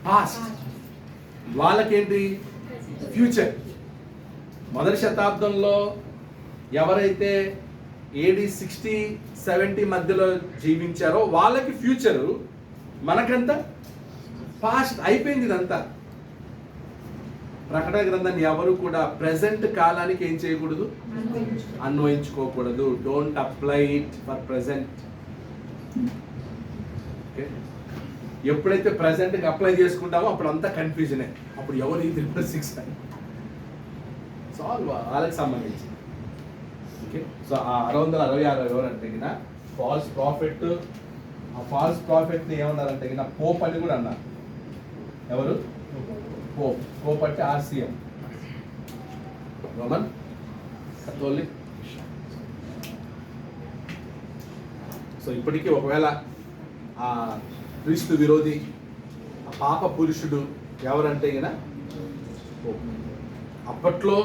పాస్ట్, వాళ్ళకేంటి? ఫ్యూచర్. మొదటి శతాబ్దంలో ఎవరైతే AD 60-70 మధ్యలో జీవించారో వాళ్ళకి ఫ్యూచరు, మనకంతా పాస్ట్. అయిపోయింది ఇదంతా. ప్రకటన గ్రంథాన్ని ఎవరు కూడా ప్రెసెంట్ కాలానికి ఏం చేయకూడదు, అన్వయించుకోకూడదు. Don't apply it for present. Okay, ఎప్పుడైతే ప్రెసెంట్కి అప్లై చేసుకుంటామో అప్పుడు అంతా కన్ఫ్యూజనే. అప్పుడు ఎవరు ఈ 666 అని సాల్వ్ వాళ్ళకి సంబంధించి. ఓకే, సో ఆ 666 ఎవరంటే గిన ఫాల్స్ ప్రాఫిట్. ఆ ఫాల్స్ ప్రాఫిట్ని ఏమన్నారంటే గిన పోప్ అని కూడా అన్నారు. ఎవరు? పోప్. పోప్ అంటే RCM, రోమన్ కథోలిక్. సో ఇప్పటికీ ఒకవేళ ఆ క్రీస్తు విరోధి, ఆ పాప పురుషుడు ఎవరంటే గిన పోప్. అప్పట్లో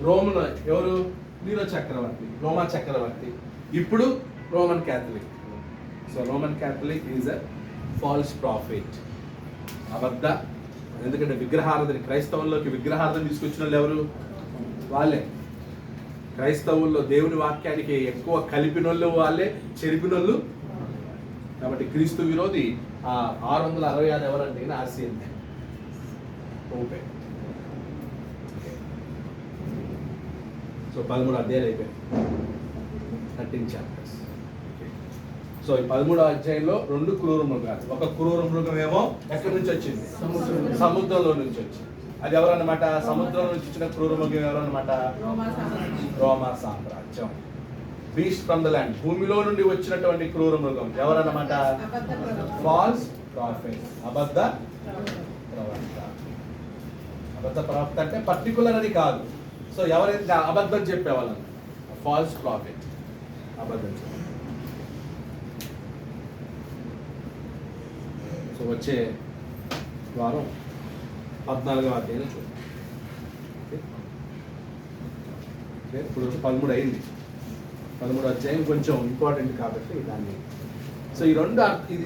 రోమన్ ఎవరు? నీరో చక్రవర్తి, రోమా చక్రవర్తి. ఇప్పుడు Roman Catholic. So Roman Catholic is a false profit, అబద్ధ. ఎందుకంటే విగ్రహారాధన, క్రైస్తవుల్లోకి విగ్రహారాధన తీసుకొచ్చిన వాళ్ళు ఎవరు? వాళ్ళే. క్రైస్తవుల్లో దేవుని వాక్యానికి ఎక్కువ కలిపినోళ్ళు వాళ్ళే, చెరిపినోళ్ళు. కాబట్టి క్రీస్తు విరోధి ఆ 666 ఎవరంటే RCM, పోపే. సో 13 అధ్యాయాలు అయిపోయాయి, 13 చాప్టర్స్. సో ఈ 13వ అధ్యాయంలో 2 క్రూర మృగాలు. ఒక క్రూర మృగం ఏమో ఎక్కడి నుంచి వచ్చింది? సముద్రంలో నుంచి వచ్చింది. అది ఎవరన్నమాట? సముద్రం నుంచి వచ్చిన క్రూర మృగం ఎవరన్నమాట? రోమా సామ్రాజ్యం. బీస్ట్ ఫ్రమ్ ద ల్యాండ్, భూమిలో నుండి వచ్చినటువంటి క్రూర మృగం ఎవరన్నమాట? ఫాల్స్ ప్రాఫిట్, అబద్ధ ప్రవక్త. అబద్ధ ప్రవక్త అంటే పర్టికులర్ అని కాదు. సో ఎవరైతే అబద్ధం చెప్పేవాళ్ళని ఫాల్స్ ప్రాఫిట్, అబద్ధం చెప్పే. సో వచ్చే వారం 14వ అధ్యాయం చూద్దాం. ఇప్పుడు 13 అయింది. 13వ అధ్యాయం కొంచెం ఇంపార్టెంట్ కాబట్టి దాన్ని. సో ఈ రెండు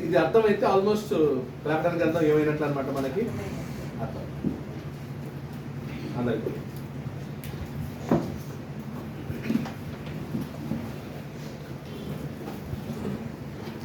ఇది అర్థమైతే ఆల్మోస్ట్ ప్రకటన గ్రంథం ఏమైనట్లు అనమాట మనకి అర్థం. అందరికీ